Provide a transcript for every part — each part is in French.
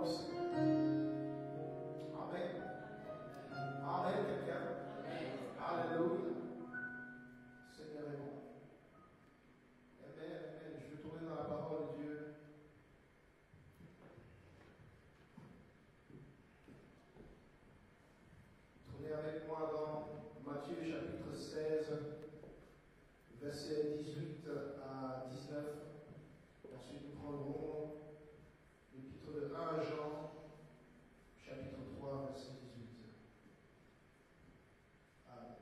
du Seigneur. Amen. Amen, quelqu'un. Alléluia. Seigneur est bon. Amen, amen. Je veux tourner dans la parole de Dieu. Tournez avec moi dans Matthieu chapitre 16, versets 18 à 19. Ensuite, nous prendrons l'épître de 1 Jean, chapitre 3, verset 18. Alléluia.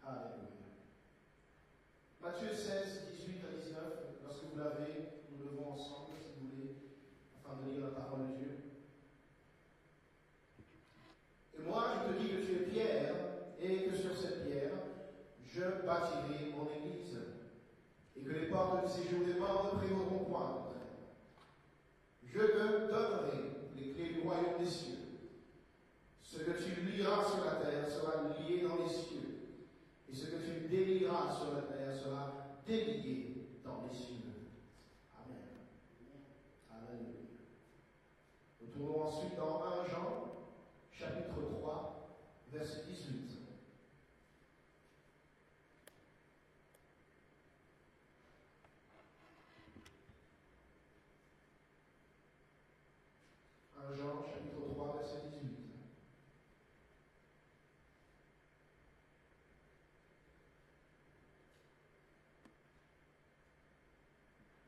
Alléluia. Matthieu 16, 18 à 19, lorsque vous l'avez, nous levons ensemble, si vous voulez, afin de lire la parole de Dieu. Et moi, je te dis que tu es Pierre, et que sur cette pierre, je bâtirai mon église, et que les portes du séjour des morts ne prévaudront point contre elle. Je te donnerai les clés du royaume des cieux. Ce que tu lieras sur la terre sera lié dans les cieux. Et ce que tu délieras sur la terre sera délié dans les cieux. Amen. Alléluia. Nous tournons ensuite dans 1 Jean, chapitre 3, verset 18. Jean, chapitre 3, verset 18.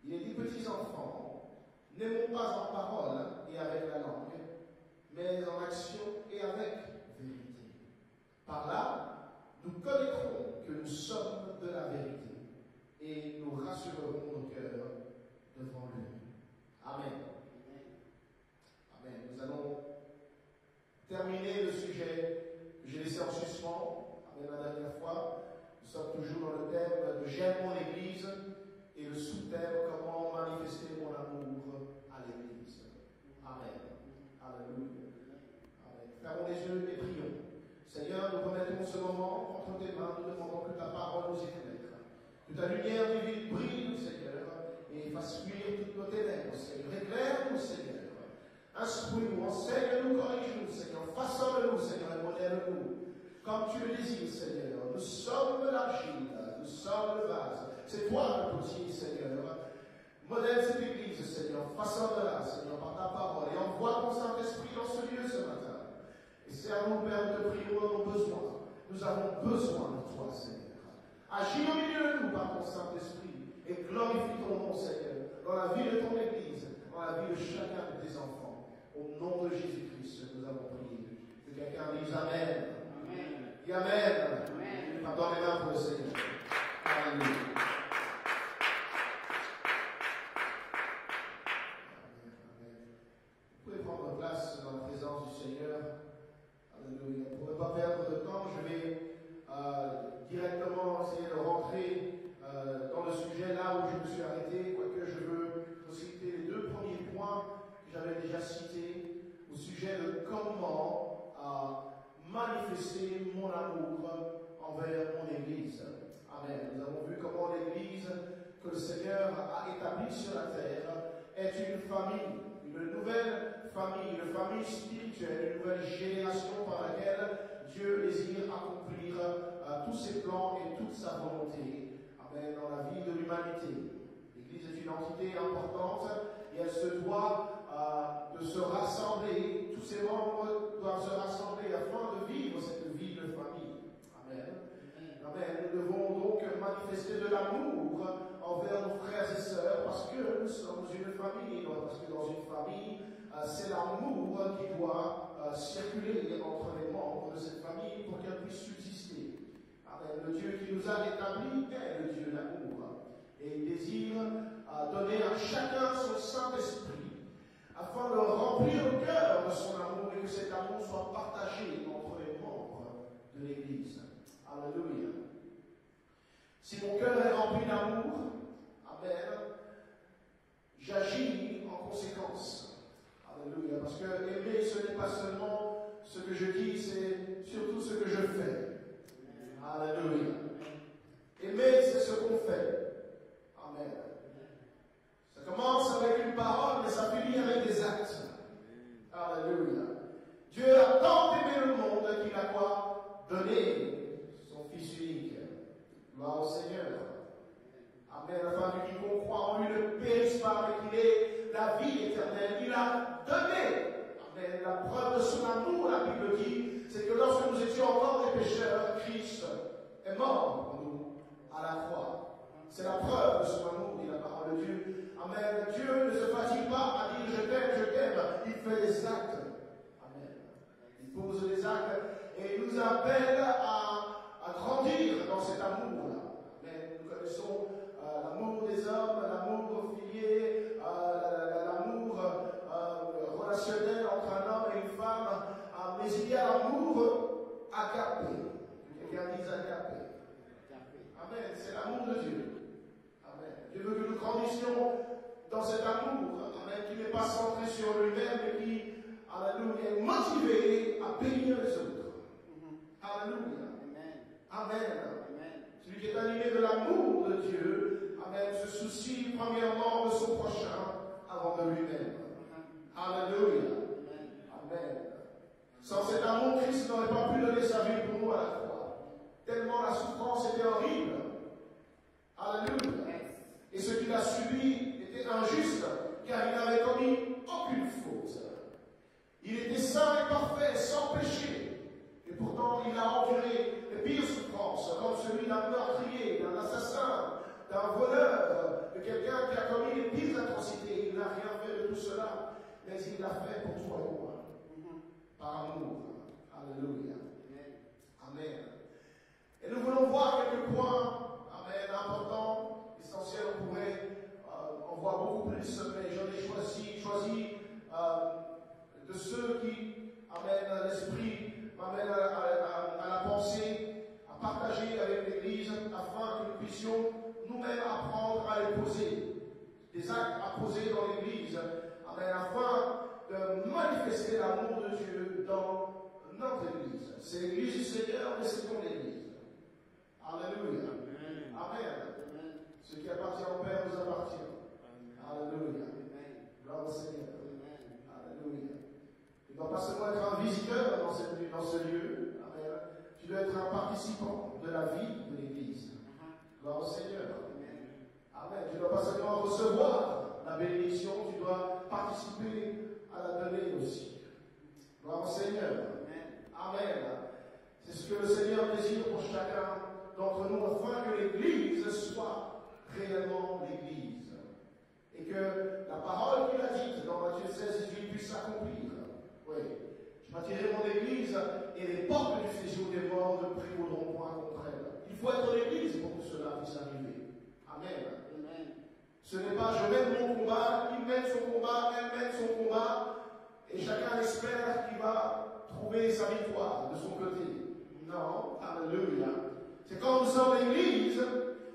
Il est dit, petits enfants, n'aimons pas en parole et avec la langue, mais en action et avec vérité. Par là, nous connaîtrons que nous sommes de la vérité et nous rassurerons nos cœurs devant lui. Amen. Amen. Nous allons terminer le sujet que j'ai laissé en suspens. Amen, la dernière fois. Nous sommes toujours dans le thème de j'aime mon Église. Et le sous-thème, comment manifester mon amour à l'Église. Amen. Alléluia. Amen. Fermons les yeux et prions. Seigneur, nous remettons ce moment entre tes mains. Nous demandons que ta parole nous éclaire. Que ta lumière divine brille, Seigneur, et fasse fuir toutes nos ténèbres, Seigneur. Éclaire-nous, Seigneur. Instruis-nous, enseigne-nous, corrige-nous, Seigneur. Façonne-nous, Seigneur, et modèle-nous. Comme tu le désires, Seigneur. Nous sommes l'argile, nous sommes le vase. C'est toi le potier, Seigneur. Modèle cette église, Seigneur. Façonne-la, Seigneur, par ta parole. Et envoie ton Saint-Esprit dans ce lieu ce matin. Et serre-nous, Père, de prier dans nos besoins. Nous avons besoin de toi, Seigneur. Agis au milieu de nous par ton Saint-Esprit. Et glorifie ton nom, Seigneur, dans la vie de ton église, dans la vie de chacun de tes enfants. Au nom de Jésus-Christ, nous avons prié. Que quelqu'un dise Amen. Amen. Dis Amen. Amen. Pardonne les mains pour le Seigneur. Alléluia. Vous pouvez prendre place dans la présence du Seigneur. Alléluia. Pour ne pas perdre de temps, je vais directement essayer de rentrer dans le sujet là où je me suis arrêté, quoique je veux citer les deux premiers points que j'avais déjà cités au sujet de comment manifester mon amour envers mon Église. Amen. Nous avons vu comment l'Église que le Seigneur a établie sur la terre est une famille, une nouvelle famille, une famille spirituelle, une nouvelle génération par laquelle Dieu désire accomplir tous ses plans et toute sa volonté. Amen. Dans la vie de l'humanité. L'Église est une entité importante et elle se doit de se rassembler. Tous ses membres doivent se rassembler afin de vivre cette vie de famille. Amen. Amen. Nous devons donc manifester de l'amour envers nos frères et sœurs parce que nous sommes une famille. Parce que dans une famille, c'est l'amour qui doit circuler entre les membres de cette famille pour qu'elle puisse subsister. Amen. Le Dieu qui nous a établis est le Dieu d'amour. Et il désire donner à chacun son Saint-Esprit afin de remplir le cœur de son amour et que cet amour soit partagé entre les membres de l'Église. Alléluia. Si mon cœur est rempli d'amour, Amen, pas, mais qu'il est la vie éternelle. Il a donné. Amen. La preuve de son amour, la Bible dit, c'est que lorsque nous étions encore des pécheurs, Christ est mort pour nous à la croix. C'est la preuve de son amour, dit la parole de Dieu. Amen. Dieu ne se fatigue pas à dire je t'aime, il fait des actes. Amen. Il pose des actes et il nous appelle à grandir dans cet amour-là. Mais nous connaissons l'amour des hommes, l'amour filié, l'amour relationnel entre un homme et une femme, mais il y a l'amour agapé. Quelqu'un dit agapé. Amen. C'est l'amour de Dieu. Amen. Dieu veut que nous grandissions dans cet amour, amen, qui n'est pas centré sur lui-même, mais qui, alléluia, est motivé à bénir les autres. Alléluia. Amen. Amen. Celui qui est animé de l'amour de Dieu, amen, se soucie premièrement de son prochain avant de lui-même. Alléluia. Amen. Sans cet amour, Christ n'aurait pas pu donner sa vie pour nous à la croix. Tellement la souffrance était horrible. Alléluia. Et ce qu'il a subi était injuste, car il n'avait commis aucune faute. Il était saint et parfait, sans péché. Et pourtant, il a enduré les pires souffrances, comme celui d'un meurtrier, d'un assassin, d'un voleur, de quelqu'un qui a commis les pires atrocités. Il n'a rien fait de tout cela, mais il l'a fait pour toi et moi. Par amour. Alléluia. Amen. Et nous voulons voir quelques points, amen, importants, essentiels. On pourrait en voir beaucoup plus, mais j'en ai choisi de ceux qui amènent l'esprit, m'amènent à la pensée, à partager avec l'Église, afin que nous puissions nous-mêmes apprendre à les poser. Des actes à poser dans l'Église, afin de manifester l'amour de Dieu dans notre Église. C'est l'Église du Seigneur, mais c'est ton Église. Alléluia. Amen. Amen. Ce qui appartient au Père nous appartient. Alléluia. Gloire au Seigneur. Alléluia. Tu ne dois pas seulement être un visiteur dans ce lieu. Amen. Tu dois être un participant de la vie de l'Église. Gloire au Seigneur. Amen. Tu ne dois pas seulement recevoir la bénédiction, tu dois participer à la donner aussi. Gloire au Seigneur. Amen. C'est ce que le Seigneur désire pour chacun d'entre nous, afin que l'Église soit réellement l'Église. Et que la parole qu'il a dite dans Matthieu 16, 18 puisse s'accomplir. Oui. Je bâtirai mon Église et les portes du séjour des morts ne prévaudront point contre elle. Il faut être l'Église pour que cela puisse arriver. Amen. Ce n'est pas je mène mon combat, il mène son combat, elle mène son combat, et chacun espère qu'il va trouver sa victoire de son côté. Non, alléluia. C'est quand nous sommes l'Église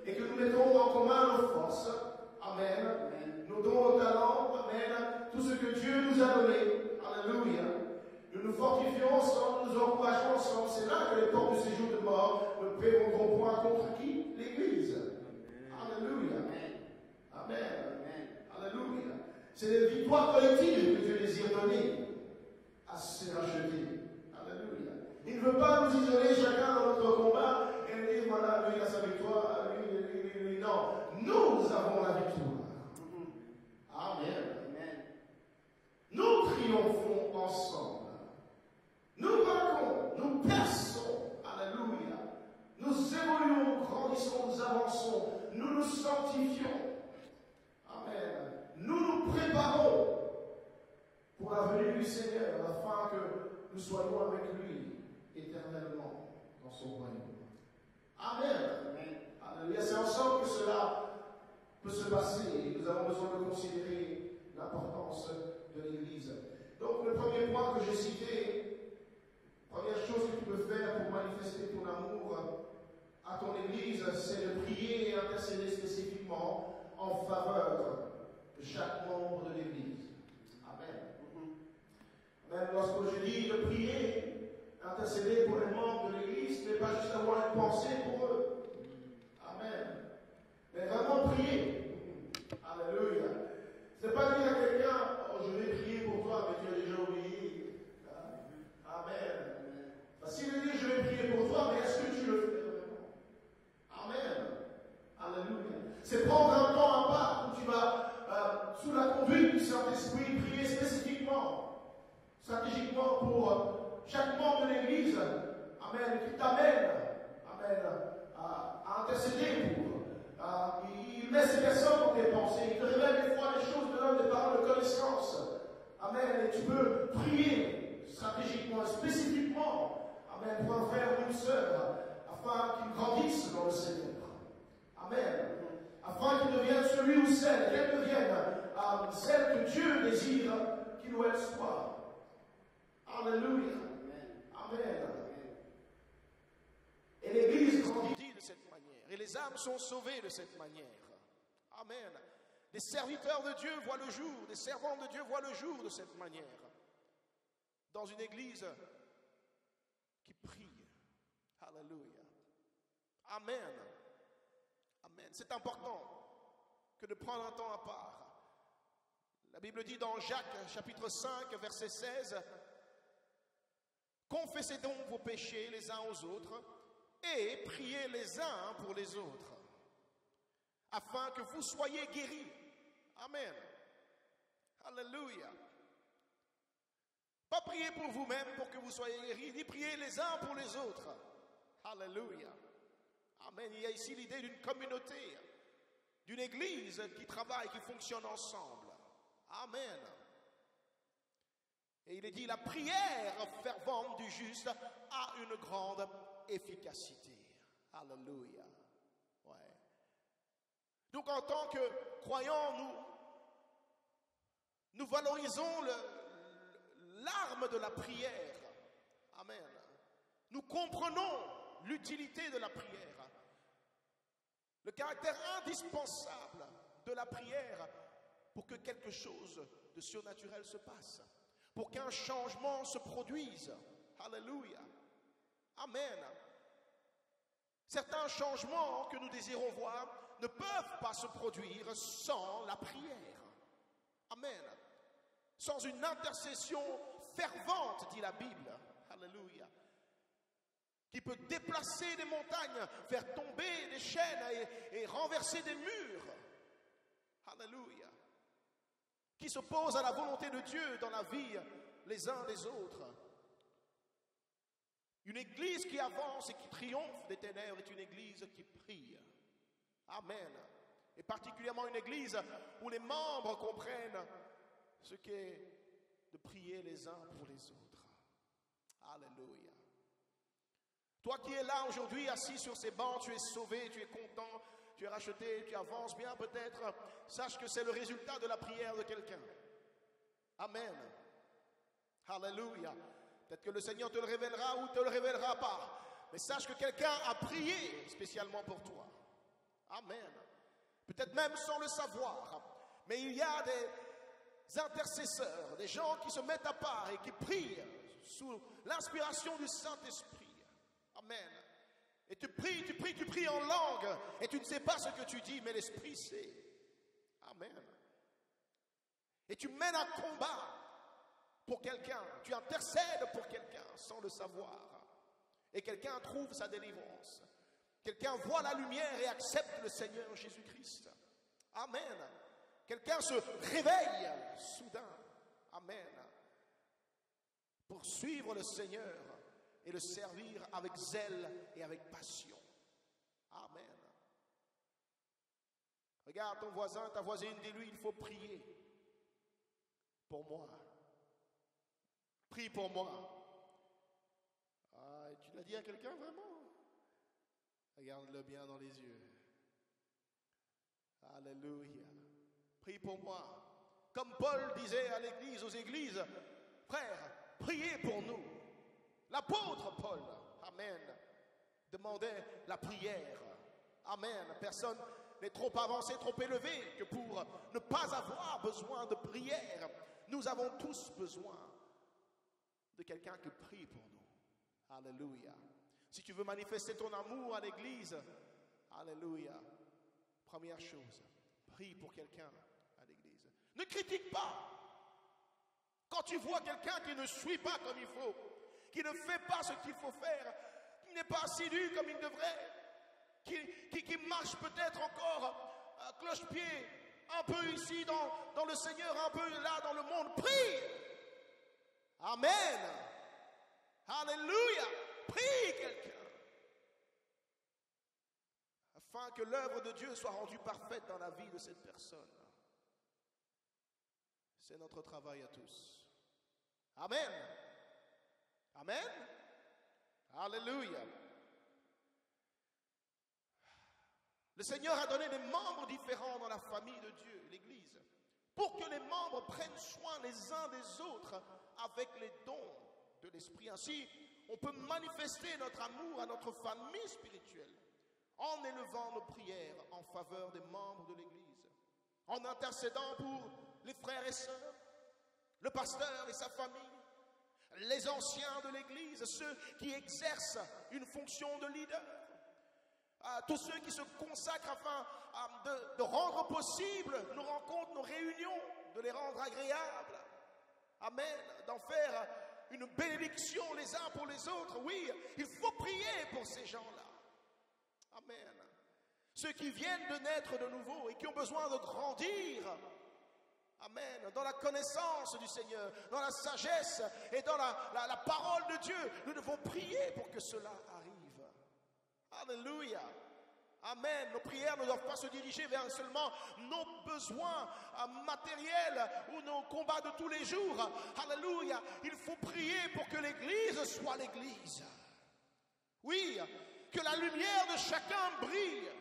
et que nous mettons en commun nos forces, amen, nos dons, nos talents, amen, tout ce que Dieu nous a donné, alléluia. Nous nous fortifions ensemble, nous encourageons ensemble. C'est là que les portes du séjour de mort ne prévaudront point contre qui? L'Église. Alléluia. Amen. Alléluia. C'est des victoires collectives que Dieu désire donner à ses rachetés. Alléluia. Il ne veut pas nous isoler chacun dans notre combat et dire voilà, lui il a sa victoire, lui. Non. Nous avons la victoire. Amen. Nous triomphons ensemble. Nous vainquons, nous perçons. Alléluia. Nous évoluons, nous grandissons, nous avançons, nous nous sanctifions. Amen. Nous nous préparons pour la venue du Seigneur, afin que nous soyons avec lui éternellement dans son royaume. Amen. Alléluia. C'est ensemble que cela peut se passer. Et nous avons besoin de considérer l'importance de l'Église. Donc, le premier point que j'ai cité, première chose que tu peux faire pour manifester ton amour à ton Église, c'est de prier et intercéder spécifiquement en faveur de chaque membre de l'Église. Amen. Même lorsque je dis de prier, intercéder pour les membres de l'Église, ce n'est pas juste avoir une pensée pour eux. Amen. Mais vraiment prier. Alléluia. Ce n'est pas dire à quelqu'un, oh, je vais prier pour toi, mais tu as déjà oublié. Amen. Facile de dire, je vais prier pour toi, mais est-ce que tu le fais vraiment? Amen. Alléluia. C'est prendre un temps à part où Saint-Esprit, priez spécifiquement, stratégiquement pour chaque membre de l'Église, amen, qui t'amène, amen, à intercéder pour. Il met ces personnes dans tes pensées, il te révèle des fois des choses, te donne des paroles de connaissance. Amen, et tu peux prier stratégiquement, spécifiquement, amen, pour un frère ou une sœur, afin qu'il grandisse dans le Seigneur. Amen. Afin qu'il devienne celui ou celle, qu'elle devienne celle que Dieu désire qu'il ou elle soit. Alléluia. Amen. Et l'Église grandit de cette manière. Et les âmes sont sauvées de cette manière. Amen. Des serviteurs de Dieu voient le jour, des servants de Dieu voient le jour de cette manière. Dans une Église qui prie. Alléluia. Amen. Amen. C'est important que de prendre un temps à part. La Bible dit dans Jacques chapitre 5 verset 16, « Confessez donc vos péchés les uns aux autres et priez les uns pour les autres, afin que vous soyez guéris. » Amen. Alléluia. Pas prier pour vous-même pour que vous soyez guéris, ni prier les uns pour les autres. Alléluia. Amen. Il y a ici l'idée d'une communauté, d'une église qui travaille, qui fonctionne ensemble. Amen. Et il est dit, la prière fervente du juste a une grande efficacité. Alléluia. Ouais. Donc en tant que croyants, nous valorisons l'arme de la prière. Amen. Nous comprenons l'utilité de la prière, le caractère indispensable de la prière pour que quelque chose de surnaturel se passe, pour qu'un changement se produise. Alléluia. Amen. Certains changements que nous désirons voir ne peuvent pas se produire sans la prière. Amen. Sans une intercession fervente, dit la Bible. Alléluia. Qui peut déplacer des montagnes, faire tomber des chaînes et renverser des murs. Alléluia. Qui s'oppose à la volonté de Dieu dans la vie les uns des autres. Une église qui avance et qui triomphe des ténèbres est une église qui prie. Amen. Et particulièrement une église où les membres comprennent ce qu'est de prier les uns pour les autres. Alléluia. Toi qui es là aujourd'hui, assis sur ces bancs, tu es sauvé, tu es content, tu es racheté, tu avances bien peut-être. Sache que c'est le résultat de la prière de quelqu'un. Amen. Alléluia. Peut-être que le Seigneur te le révélera ou te le révélera pas. Mais sache que quelqu'un a prié spécialement pour toi. Amen. Peut-être même sans le savoir. Mais il y a des intercesseurs, des gens qui se mettent à part et qui prient sous l'inspiration du Saint-Esprit. Amen. Et tu pries en langue. Et tu ne sais pas ce que tu dis, mais l'Esprit sait. Amen. Et tu mènes un combat pour quelqu'un. Tu intercèdes pour quelqu'un sans le savoir. Et quelqu'un trouve sa délivrance. Quelqu'un voit la lumière et accepte le Seigneur Jésus-Christ. Amen. Quelqu'un se réveille soudain. Amen. Pour suivre le Seigneur et le servir avec zèle et avec passion. Amen. Regarde ton voisin, ta voisine, dis-lui, il faut prier pour moi. Prie pour moi. Ah, tu l'as dit à quelqu'un vraiment? Regarde-le bien dans les yeux. Alléluia. Prie pour moi. Comme Paul disait à l'église, aux églises, frères, priez pour nous. L'apôtre Paul, amen, demandait la prière. Amen. Personne n'est trop avancé, trop élevé que pour ne pas avoir besoin de prière. Nous avons tous besoin de quelqu'un qui prie pour nous. Alléluia. Si tu veux manifester ton amour à l'église, alléluia, première chose, prie pour quelqu'un à l'église. Ne critique pas. Quand tu vois quelqu'un qui ne suit pas comme il faut, qui ne fait pas ce qu'il faut faire, qui n'est pas assidu comme il devrait, qui marche peut-être encore à cloche-pied, un peu ici dans le Seigneur, un peu là dans le monde, prie. Amen. Alléluia. Prie quelqu'un. Afin que l'œuvre de Dieu soit rendue parfaite dans la vie de cette personne. C'est notre travail à tous. Amen. Amen. Alléluia. Le Seigneur a donné des membres différents dans la famille de Dieu, l'Église, pour que les membres prennent soin les uns des autres avec les dons de l'Esprit. Ainsi, on peut manifester notre amour à notre famille spirituelle en élevant nos prières en faveur des membres de l'Église, en intercédant pour les frères et sœurs, le pasteur et sa famille, les anciens de l'Église, ceux qui exercent une fonction de leader, tous ceux qui se consacrent afin de rendre possible nos rencontres, nos réunions, de les rendre agréables. Amen. D'en faire une bénédiction les uns pour les autres. Oui, il faut prier pour ces gens-là. Amen. Ceux qui viennent de naître de nouveau et qui ont besoin de grandir. Amen. Dans la connaissance du Seigneur, dans la sagesse et dans la parole de Dieu. Nous devons prier pour que cela arrive. Alléluia. Amen. Nos prières ne doivent pas se diriger vers seulement nos besoins matériels ou nos combats de tous les jours. Alléluia. Il faut prier pour que l'Église soit l'Église. Oui, que la lumière de chacun brille.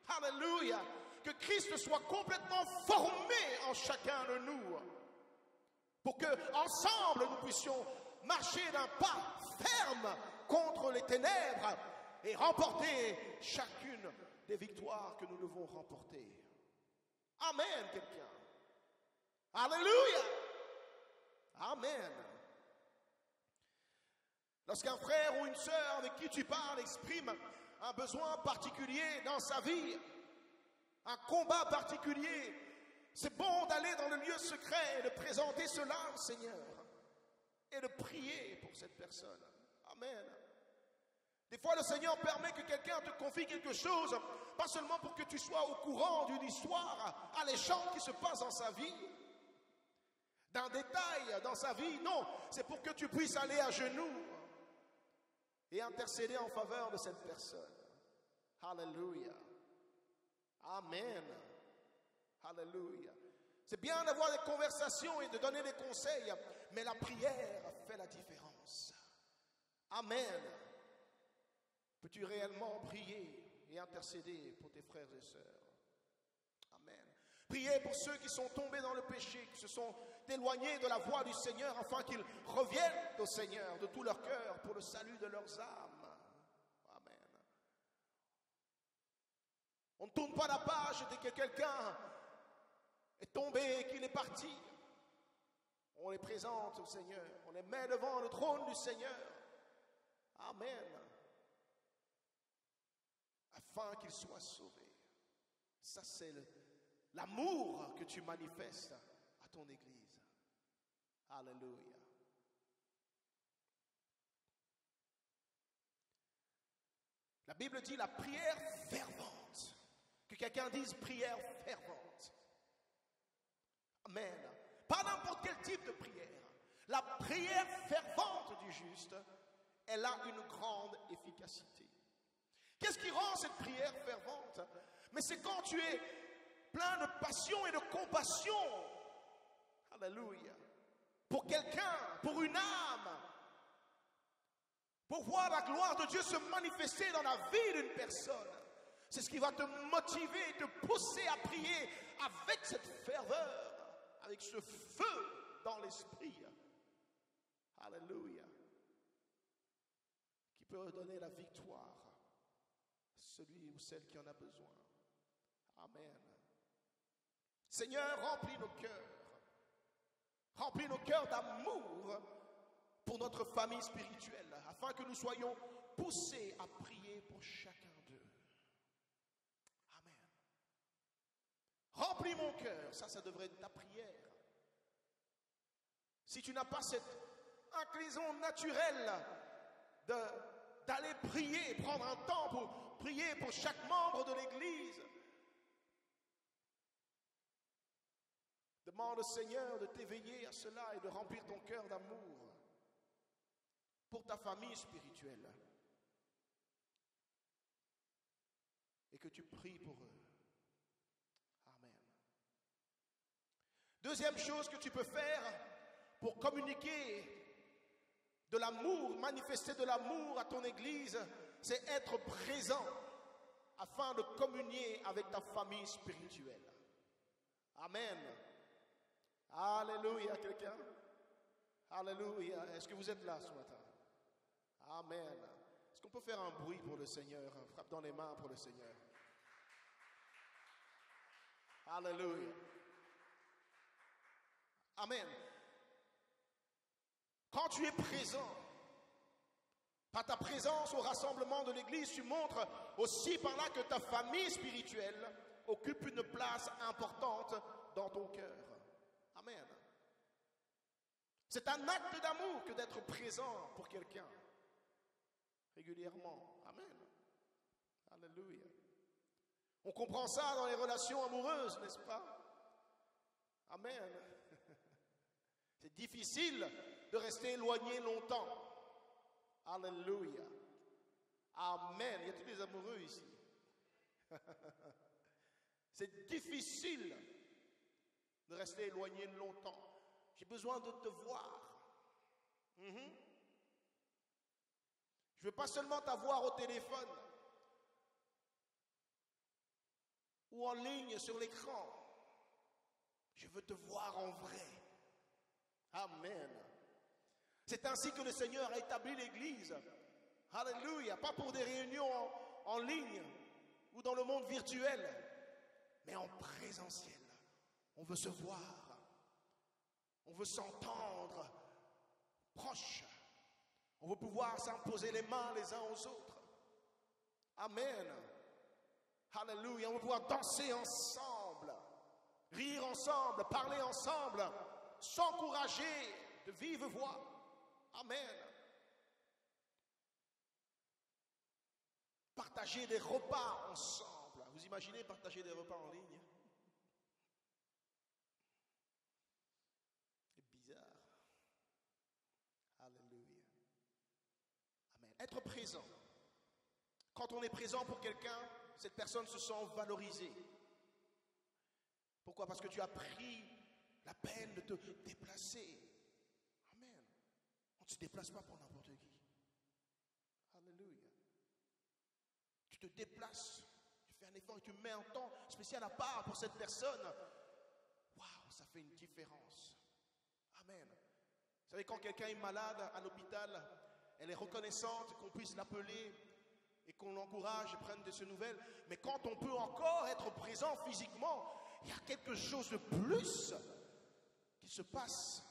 Alléluia. Que Christ soit complètement formé en chacun de nous. Pour que ensemble nous puissions marcher d'un pas ferme contre les ténèbres et remporter chacune des victoires que nous devons remporter. Amen, quelqu'un. Alléluia. Amen. Lorsqu'un frère ou une sœur avec qui tu parles exprime un besoin particulier dans sa vie, un combat particulier, c'est bon d'aller dans le lieu secret et de présenter cela au Seigneur et de prier pour cette personne. Amen. Des fois, le Seigneur permet que quelqu'un te confie quelque chose, pas seulement pour que tu sois au courant d'une histoire alléchante qui se passe dans sa vie, d'un détail dans sa vie. Non, c'est pour que tu puisses aller à genoux et intercéder en faveur de cette personne. Alléluia. Amen. Alléluia. C'est bien d'avoir des conversations et de donner des conseils, mais la prière fait la différence. Amen. Peux-tu réellement prier et intercéder pour tes frères et sœurs? Amen. Priez pour ceux qui sont tombés dans le péché, qui se sont éloignés de la voie du Seigneur, afin qu'ils reviennent au Seigneur de tout leur cœur pour le salut de leurs âmes. Amen. On ne tourne pas la page dès que quelqu'un est tombé et qu'il est parti. On les présente au Seigneur, on les met devant le trône du Seigneur. Amen. Afin qu'ils soient sauvés. Ça, c'est l'amour que tu manifestes à ton Église. Alléluia. La Bible dit la prière fervente. Que quelqu'un dise prière fervente. Amen. Pas n'importe quel type de prière. La prière fervente du juste, elle a une grande efficacité. Qu'est-ce qui rend cette prière fervente? Mais c'est quand tu es plein de passion et de compassion. Alléluia. Pour quelqu'un, pour une âme. Pour voir la gloire de Dieu se manifester dans la vie d'une personne. C'est ce qui va te motiver, te pousser à prier avec cette ferveur, avec ce feu dans l'esprit. Alléluia. Qui peut donner la victoire. Celui ou celle qui en a besoin. Amen. Seigneur, remplis nos cœurs. Remplis nos cœurs d'amour pour notre famille spirituelle, afin que nous soyons poussés à prier pour chacun d'eux. Amen. Remplis mon cœur. Ça devrait être ta prière. Si tu n'as pas cette inclinaison naturelle d'aller prier, prendre un temps pour prier pour chaque membre de l'Église, Demande au Seigneur de t'éveiller à cela et de remplir ton cœur d'amour pour ta famille spirituelle. Et que tu pries pour eux. Amen. Deuxième chose que tu peux faire pour communiquer de l'amour, manifester de l'amour à ton église, c'est être présent afin de communier avec ta famille spirituelle. Amen. Alléluia, quelqu'un? Alléluia. Est-ce que vous êtes là ce matin? Amen. Est-ce qu'on peut faire un bruit pour le Seigneur? Frappe dans les mains pour le Seigneur. Alléluia. Amen. Quand tu es présent, par ta présence au rassemblement de l'église, tu montres aussi par là que ta famille spirituelle occupe une place importante dans ton cœur. Amen. C'est un acte d'amour que d'être présent pour quelqu'un régulièrement. Amen. Alléluia. On comprend ça dans les relations amoureuses, n'est-ce pas? Amen. C'est difficile de rester éloigné longtemps. Alléluia. Amen. Il y a tous les amoureux ici. C'est difficile de rester éloigné longtemps. J'ai besoin de te voir. Je ne veux pas seulement t'avoir au téléphone ou en ligne sur l'écran. Je veux te voir en vrai. Amen. C'est ainsi que le Seigneur a établi l'Église. Alléluia. Pas pour des réunions en ligne ou dans le monde virtuel, mais en présentiel. On veut se voir. On veut s'entendre proche. On veut pouvoir s'imposer les mains les uns aux autres. Amen. Alléluia. On veut pouvoir danser ensemble, rire ensemble, parler ensemble, s'encourager de vive voix. Amen. Partager des repas ensemble. Vous imaginez partager des repas en ligne? C'est bizarre. Alléluia. Amen. Être présent. Quand on est présent pour quelqu'un, cette personne se sent valorisée. Pourquoi? Parce que tu as pris la peine de te déplacer. Amen. On ne se déplace pas pour n'importe qui. Alléluia. Tu te déplaces, tu fais un effort et tu mets un temps spécial à part pour cette personne. Waouh, ça fait une différence. Amen. Vous savez, quand quelqu'un est malade à l'hôpital, elle est reconnaissante qu'on puisse l'appeler et qu'on l'encourage et prenne de ses nouvelles. Mais quand on peut encore être présent physiquement, il y a quelque chose de plus qui se passe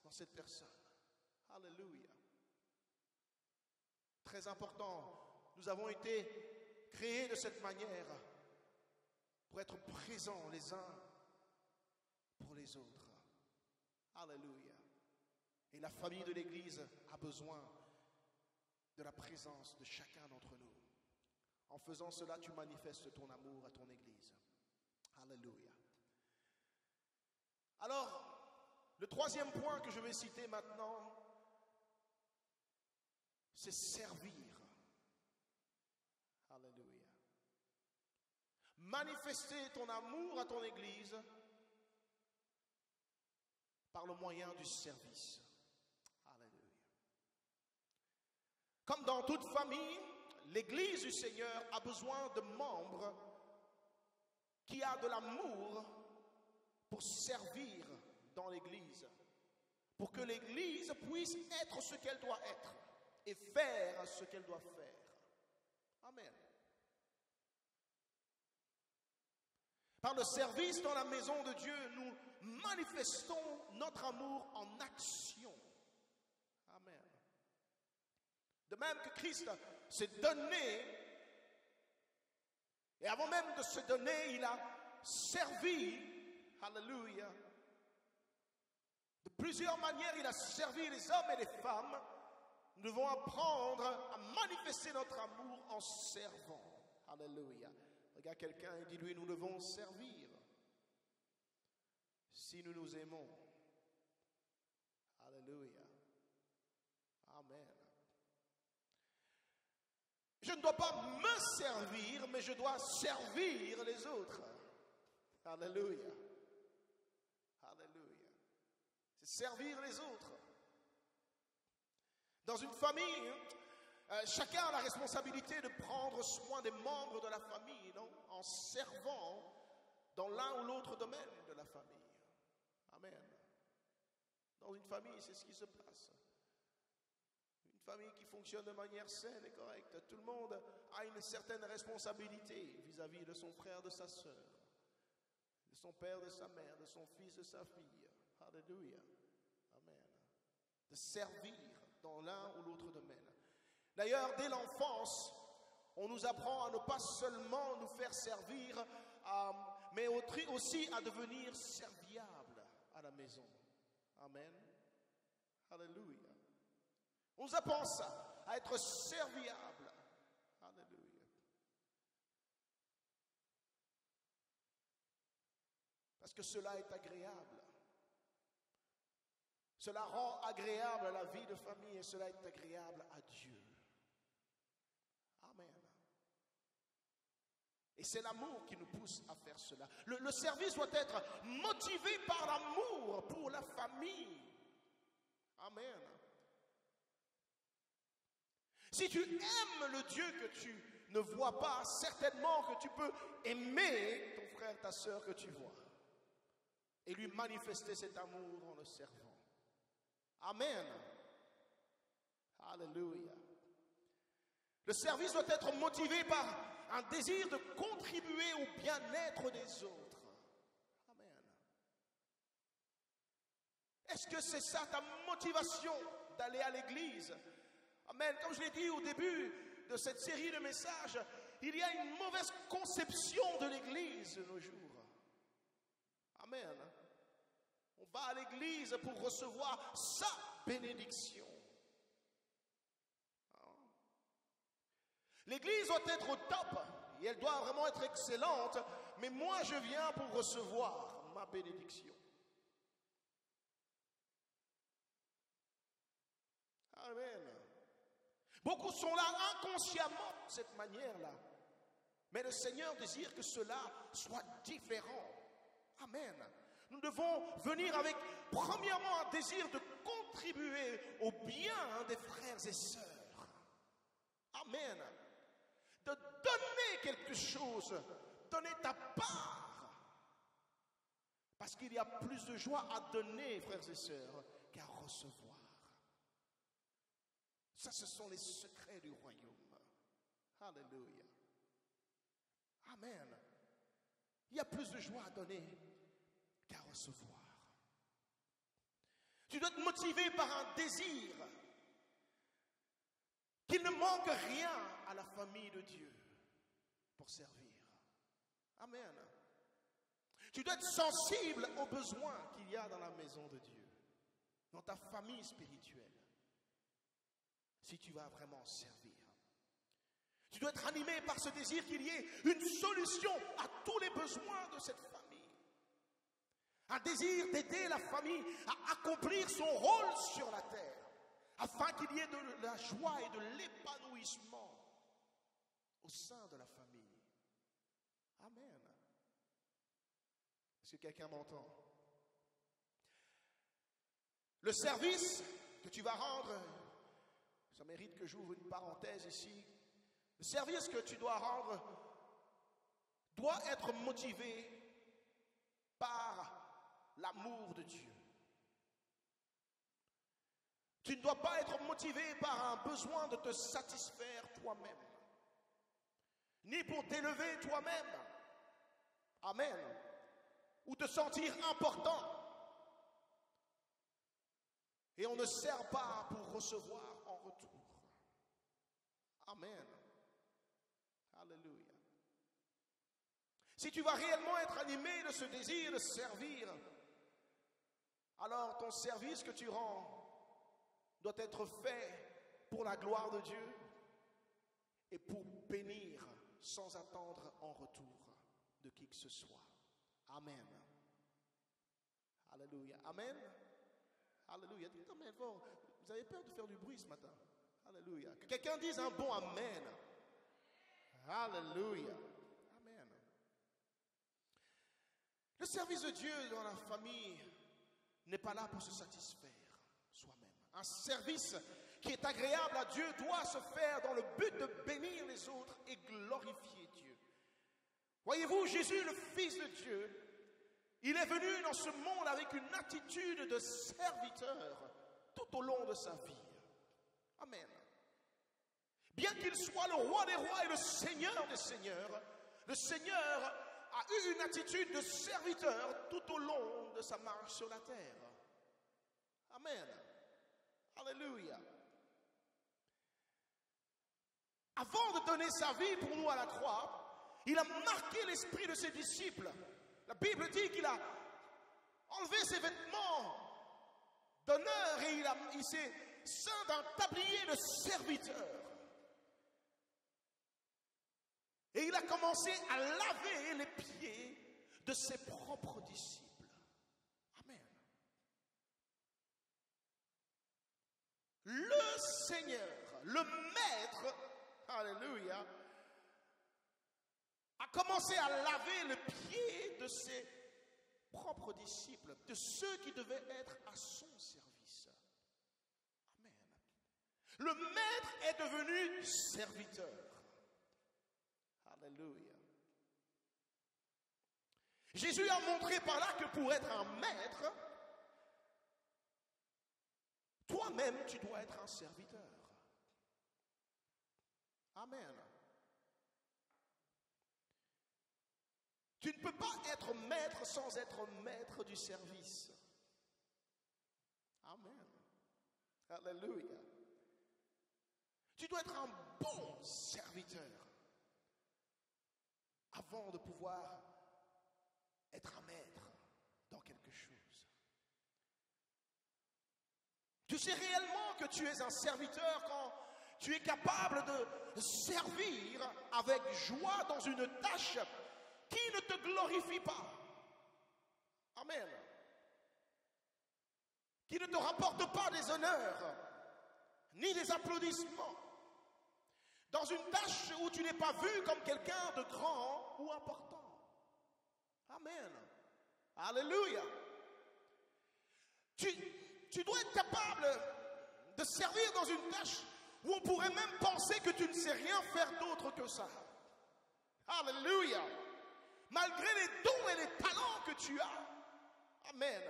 dans cette personne. Alléluia. Très important. Nous avons été créés de cette manière pour être présents les uns pour les autres. Alléluia. Et la famille de l'Église a besoin de la présence de chacun d'entre nous. En faisant cela, tu manifestes ton amour à ton Église. Alléluia. Alors, le troisième point que je vais citer maintenant, c'est servir. Alléluia. Manifester ton amour à ton Église par le moyen du service. Alléluia. Comme dans toute famille, l'Église du Seigneur a besoin de membres qui ont de l'amour pour servir dans l'Église, pour que l'Église puisse être ce qu'elle doit être et faire ce qu'elle doit faire. Amen. Par le service dans la maison de Dieu, nous manifestons notre amour en action. Amen. De même que Christ s'est donné, et avant même de se donner, il a servi, alléluia. De plusieurs manières, il a servi les hommes et les femmes. Nous devons apprendre à manifester notre amour en servant. Alléluia. Regarde quelqu'un et dis-lui, nous devons servir. si nous nous aimons. Alléluia. Amen. Je ne dois pas me servir, mais je dois servir les autres. Alléluia. Alléluia. C'est servir les autres. Dans une famille, chacun a la responsabilité de prendre soin des membres de la famille, non? En servant dans l'un ou l'autre domaine de la famille. Amen. Dans une famille, c'est ce qui se passe. Une famille qui fonctionne de manière saine et correcte. Tout le monde a une certaine responsabilité vis-à-vis de son frère, de sa sœur, de son père, de sa mère, de son fils, de sa fille. Alléluia. Amen. De servir dans l'un ou l'autre domaine. D'ailleurs, dès l'enfance, on nous apprend à ne pas seulement nous faire servir, mais aussi à devenir serviable à la maison. Amen. Alléluia. On nous apprend ça, à être serviable. Alléluia. Parce que cela est agréable. Cela rend agréable la vie de famille et cela est agréable à Dieu. Amen. Et c'est l'amour qui nous pousse à faire cela. Le service doit être motivé par l'amour pour la famille. Amen. Si tu aimes le Dieu que tu ne vois pas, certainement que tu peux aimer ton frère, ta sœur que tu vois. Et lui manifester cet amour en le servant. Amen. Alléluia. Le service doit être motivé par un désir de contribuer au bien-être des autres. Amen. Est-ce que c'est ça ta motivation d'aller à l'église? Amen. Comme je l'ai dit au début de cette série de messages, il y a une mauvaise conception de l'église de nos jours. Amen. On va à l'église pour recevoir sa bénédiction. L'église doit être au top et elle doit vraiment être excellente, mais moi je viens pour recevoir ma bénédiction. Amen. Beaucoup sont là inconsciemment de cette manière-là, mais le Seigneur désire que cela soit différent. Amen. Nous devons venir avec, premièrement, un désir de contribuer au bien des frères et sœurs. Amen. De donner quelque chose, donner ta part. Parce qu'il y a plus de joie à donner, frères et sœurs, qu'à recevoir. Ça, ce sont les secrets du royaume. Alléluia. Amen. Il y a plus de joie à donner qu'à recevoir. Tu dois être motivé par un désir qu'il ne manque rien à la famille de Dieu pour servir. Amen. Tu dois être sensible aux besoins qu'il y a dans la maison de Dieu, dans ta famille spirituelle, si tu vas vraiment servir. Tu dois être animé par ce désir qu'il y ait une solution à tous les besoins de cette famille. Un désir d'aider la famille à accomplir son rôle sur la terre, afin qu'il y ait de la joie et de l'épanouissement au sein de la famille. Amen. Est-ce que quelqu'un m'entend? Le service que tu vas rendre, ça mérite que j'ouvre une parenthèse ici. Le service que tu dois rendre doit être motivé par l'amour de Dieu. Tu ne dois pas être motivé par un besoin de te satisfaire toi-même, ni pour t'élever toi-même. Amen. Ou te sentir important. Et on ne sert pas pour recevoir en retour. Amen. Alléluia. Si tu vas réellement être animé de ce désir de servir, alors ton service que tu rends doit être fait pour la gloire de Dieu et pour bénir sans attendre en retour de qui que ce soit. Amen. Alléluia. Amen. Alléluia. Dites amen fort. Vous avez peur de faire du bruit ce matin. Alléluia. Que quelqu'un dise un bon amen. Alléluia. Amen. Le service de Dieu dans la famille n'est pas là pour se satisfaire soi-même. Un service qui est agréable à Dieu doit se faire dans le but de bénir les autres et glorifier Dieu. Voyez-vous, Jésus, le Fils de Dieu, il est venu dans ce monde avec une attitude de serviteur tout au long de sa vie. Amen. Bien qu'il soit le roi des rois et le seigneur des seigneurs, le Seigneur a eu une attitude de serviteur tout au long de sa marche sur la terre. Amen. Alléluia. Avant de donner sa vie pour nous à la croix, il a marqué l'esprit de ses disciples. La Bible dit qu'il a enlevé ses vêtements d'honneur et il s'est ceint d'un tablier de serviteur. Et il a commencé à laver les pieds de ses propres disciples. Amen. Le Seigneur, le Maître, alléluia, a commencé à laver le pied de ses propres disciples, de ceux qui devaient être à son service. Amen. Le Maître est devenu serviteur. Alléluia. Jésus a montré par là que pour être un maître, toi-même, tu dois être un serviteur. Amen. Tu ne peux pas être maître sans être maître du service. Amen. Alléluia. Tu dois être un bon serviteur avant de pouvoir être un maître dans quelque chose. Tu sais réellement que tu es un serviteur quand tu es capable de servir avec joie dans une tâche qui ne te glorifie pas. Amen. Qui ne te rapporte pas des honneurs, ni des applaudissements. Dans une tâche où tu n'es pas vu comme quelqu'un de grand ou important. Amen. Alléluia. Tu dois être capable de servir dans une tâche où on pourrait même penser que tu ne sais rien faire d'autre que ça. Alléluia. Malgré les dons et les talents que tu as. Amen.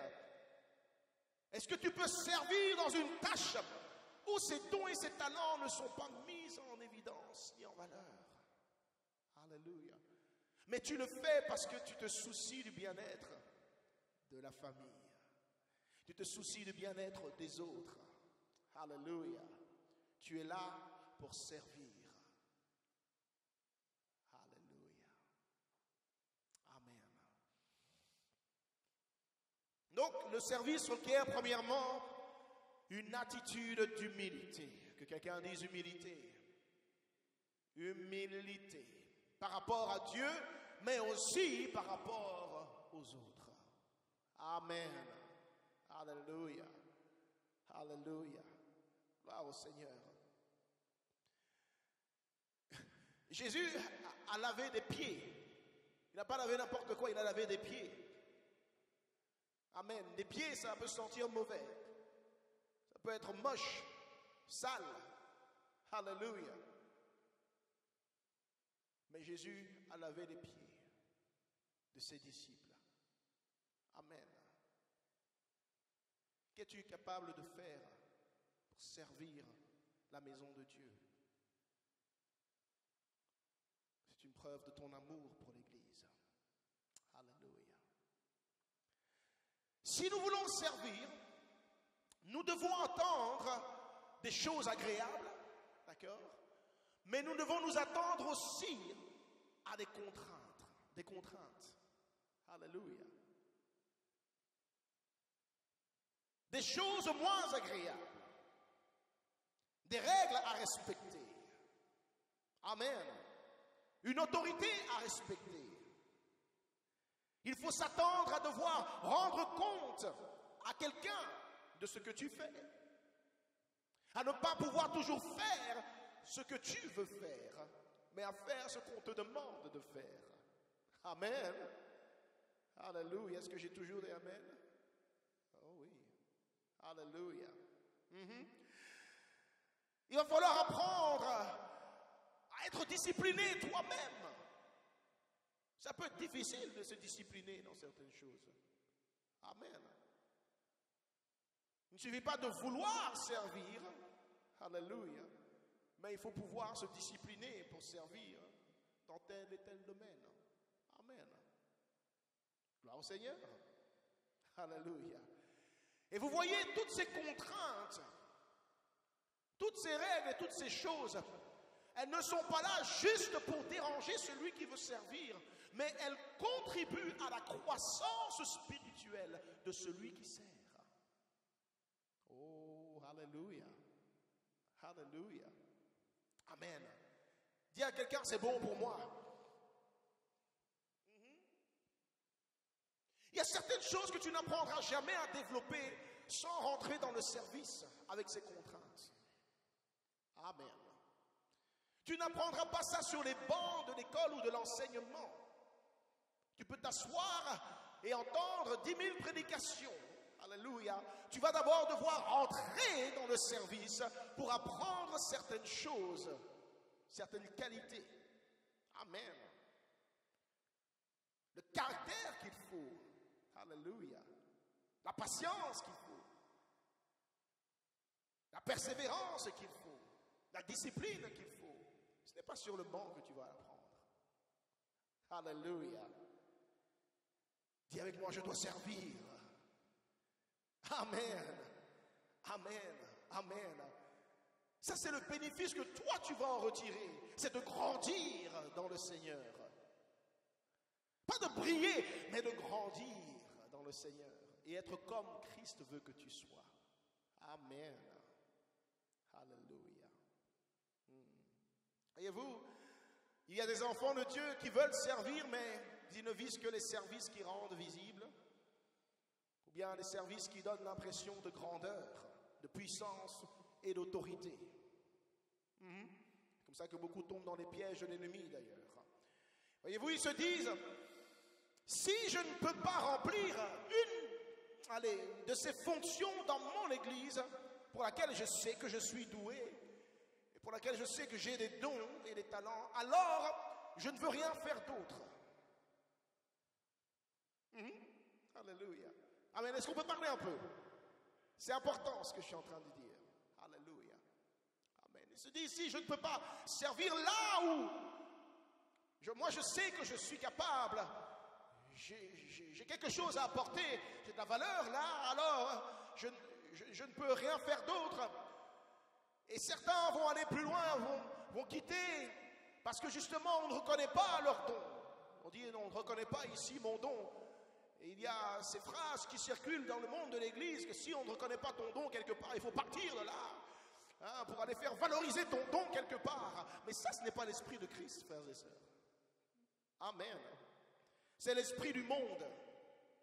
Est-ce que tu peux servir dans une tâche où ces dons et ces talents ne sont pas mis en évidence ni en valeur? Alléluia. Mais tu le fais parce que tu te soucies du bien-être de la famille. Tu te soucies du bien-être des autres. Alléluia. Tu es là pour servir. Alléluia. Amen. Donc, le service requiert premièrement une attitude d'humilité. Que quelqu'un dise humilité. Humilité. Par rapport à Dieu, mais aussi par rapport aux autres. Amen. Alléluia. Alléluia. Gloire au Seigneur. Jésus a lavé des pieds. Il n'a pas lavé n'importe quoi, il a lavé des pieds. Amen. Des pieds, ça peut sentir mauvais. Ça peut être moche, sale. Alléluia. Mais Jésus a lavé les pieds de ses disciples. Amen. Qu'es-tu capable de faire pour servir la maison de Dieu? C'est une preuve de ton amour pour l'Église. Alléluia. Si nous voulons servir, nous devons entendre des choses agréables, d'accord? Mais nous devons nous attendre aussi à des contraintes. Des contraintes. Alléluia. Des choses moins agréables. Des règles à respecter. Amen. Une autorité à respecter. Il faut s'attendre à devoir rendre compte à quelqu'un de ce que tu fais. À ne pas pouvoir toujours faire ce que tu veux faire, mais à faire ce qu'on te demande de faire. Amen. Alléluia. Est-ce que j'ai toujours des amen? Oh oui. Alléluia. Il va falloir apprendre à être discipliné toi-même. Ça peut être difficile de se discipliner dans certaines choses. Amen. Il ne suffit pas de vouloir servir. Alléluia. Mais il faut pouvoir se discipliner pour servir dans tel et tel domaine. Amen. Gloire au Seigneur. Alléluia. Et vous voyez toutes ces contraintes, toutes ces règles et toutes ces choses, elles ne sont pas là juste pour déranger celui qui veut servir, mais elles contribuent à la croissance spirituelle de celui qui sert. Oh, alléluia. Alléluia. Amen. Dis à quelqu'un, c'est bon pour moi. Il y a certaines choses que tu n'apprendras jamais à développer sans rentrer dans le service avec ces contraintes. Amen. Tu n'apprendras pas ça sur les bancs de l'école ou de l'enseignement. Tu peux t'asseoir et entendre 10 000 prédications. Alléluia. Tu vas d'abord devoir entrer dans le service pour apprendre certaines choses, certaines qualités. Amen. Le caractère qu'il faut. Alléluia. La patience qu'il faut. La persévérance qu'il faut. La discipline qu'il faut. Ce n'est pas sur le banc que tu vas apprendre. Alléluia. Dis avec moi, je dois servir. Amen. Amen. Amen. Ça, c'est le bénéfice que toi, tu vas en retirer. C'est de grandir dans le Seigneur. Pas de briller, mais de grandir dans le Seigneur. Et être comme Christ veut que tu sois. Amen. Alléluia. Voyez-vous, il y a des enfants de Dieu qui veulent servir, mais ils ne visent que les services qui rendent visibles. Ou bien des services qui donnent l'impression de grandeur, de puissance et d'autorité. C'est comme ça que beaucoup tombent dans les pièges de l'ennemi d'ailleurs. Voyez-vous, ils se disent, si je ne peux pas remplir une de ces fonctions dans mon église, pour laquelle je sais que je suis doué, et pour laquelle je sais que j'ai des dons et des talents, alors je ne veux rien faire d'autre. Alléluia. Amen. Est-ce qu'on peut parler un peu? C'est important ce que je suis en train de dire. Alléluia. Amen. Il se dit ici, je ne peux pas servir là où moi je sais que je suis capable. J'ai quelque chose à apporter. J'ai de la valeur là. Alors je ne peux rien faire d'autre. Et certains vont aller plus loin, vont quitter. Parce que justement on ne reconnaît pas leur don. On dit on ne reconnaît pas ici mon don. Et il y a ces phrases qui circulent dans le monde de l'église que si on ne reconnaît pas ton don quelque part, il faut partir de là pour aller faire valoriser ton don quelque part. Mais ça, ce n'est pas l'esprit de Christ, frères et sœurs. Amen. C'est l'esprit du monde.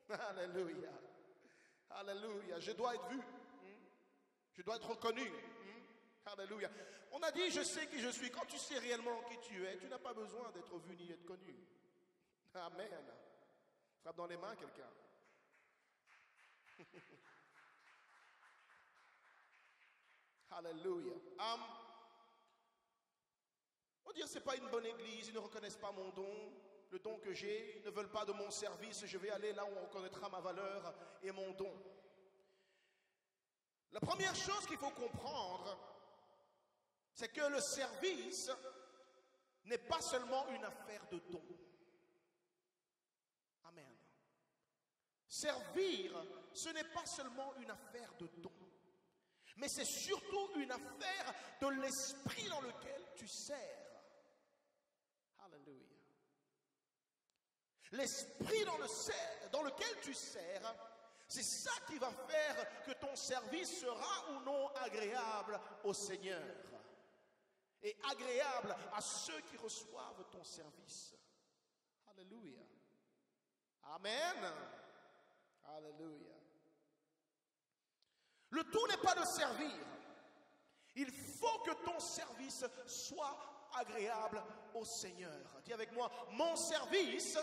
Alléluia. Alléluia. Je dois être vu. Je dois être reconnu. Alléluia. On a dit, je sais qui je suis. Quand tu sais réellement qui tu es, tu n'as pas besoin d'être vu ni d'être connu. Amen. Frappe dans les mains quelqu'un. Alléluia. On dit c'est pas une bonne église, ils ne reconnaissent pas mon don, le don que j'ai, ils ne veulent pas de mon service, je vais aller là où on reconnaîtra ma valeur et mon don. La première chose qu'il faut comprendre, c'est que le service n'est pas seulement une affaire de don. Amen. Servir, ce n'est pas seulement une affaire de don, mais c'est surtout une affaire de l'esprit dans lequel tu sers. Alléluia. L'esprit dans lequel tu sers, c'est ça qui va faire que ton service sera ou non agréable au Seigneur et agréable à ceux qui reçoivent ton service. Alléluia. Amen. Alléluia. Le tout n'est pas de servir. Il faut que ton service soit agréable au Seigneur. Dis avec moi, mon service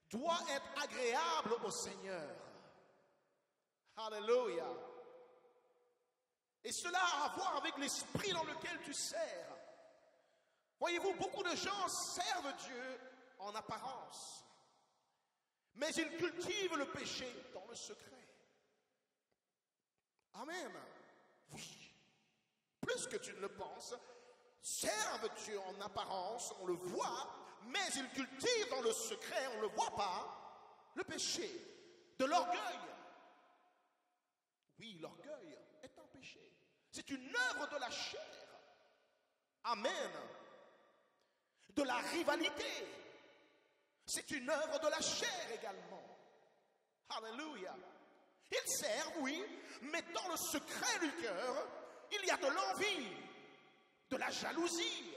doit être agréable au Seigneur. Alléluia. Et cela a à voir avec l'esprit dans lequel tu sers. Voyez-vous, beaucoup de gens servent Dieu en apparence, mais ils cultivent le péché dans le secret. Amen. Oui. Plus que tu ne le penses, servent Dieu en apparence, on le voit, mais ils cultivent dans le secret, on ne le voit pas, le péché, de l'orgueil. Oui, l'orgueil est un péché. C'est une œuvre de la chair. Amen. De la rivalité. C'est une œuvre de la chair également. Alléluia. Ils servent, oui, mais dans le secret du cœur, il y a de l'envie, de la jalousie,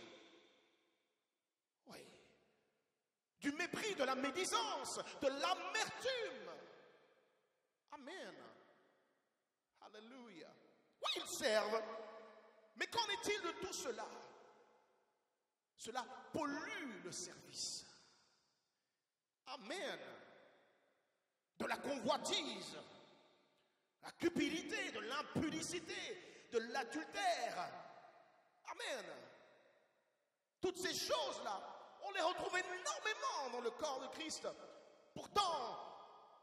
oui, du mépris, de la médisance, de l'amertume. Amen. Alléluia. Oui, ils servent, mais qu'en est-il de tout cela? Cela pollue le service. Amen. De la convoitise, la cupidité, de l'impudicité, de l'adultère. Amen. Toutes ces choses-là, on les retrouve énormément dans le corps de Christ. Pourtant,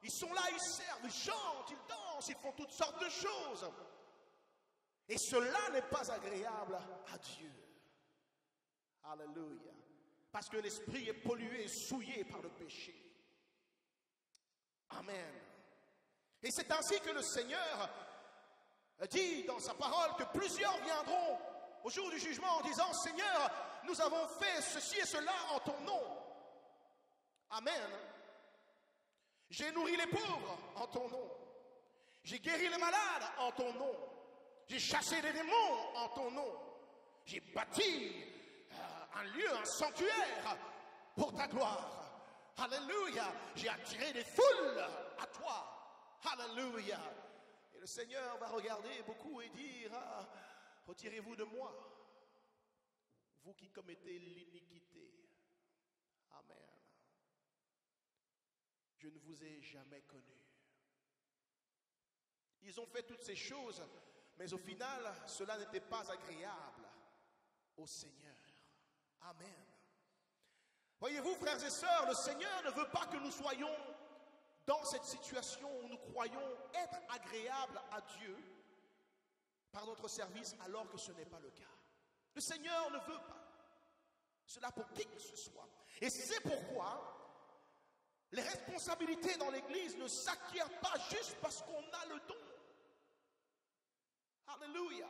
ils sont là, ils servent, ils chantent, ils dansent, ils font toutes sortes de choses. Et cela n'est pas agréable à Dieu. Alléluia. Parce que l'esprit est pollué, souillé par le péché. Amen. Et c'est ainsi que le Seigneur dit dans sa parole que plusieurs viendront au jour du jugement en disant: Seigneur, nous avons fait ceci et cela en ton nom. Amen. J'ai nourri les pauvres en ton nom. J'ai guéri les malades en ton nom. J'ai chassé les démons en ton nom. J'ai bâti un lieu, un sanctuaire pour ta gloire. Alléluia. J'ai attiré des foules à toi. Alléluia. Et le Seigneur va regarder beaucoup et dire: retirez-vous de moi, vous qui commettez l'iniquité. Amen. Je ne vous ai jamais connu. Ils ont fait toutes ces choses, mais au final, cela n'était pas agréable au Seigneur. Amen. Voyez-vous, frères et sœurs, le Seigneur ne veut pas que nous soyons dans cette situation où nous croyons être agréables à Dieu par notre service, alors que ce n'est pas le cas. Le Seigneur ne veut pas cela pour qui que ce soit. Et c'est pourquoi les responsabilités dans l'Église ne s'acquièrent pas juste parce qu'on a le don. Alléluia.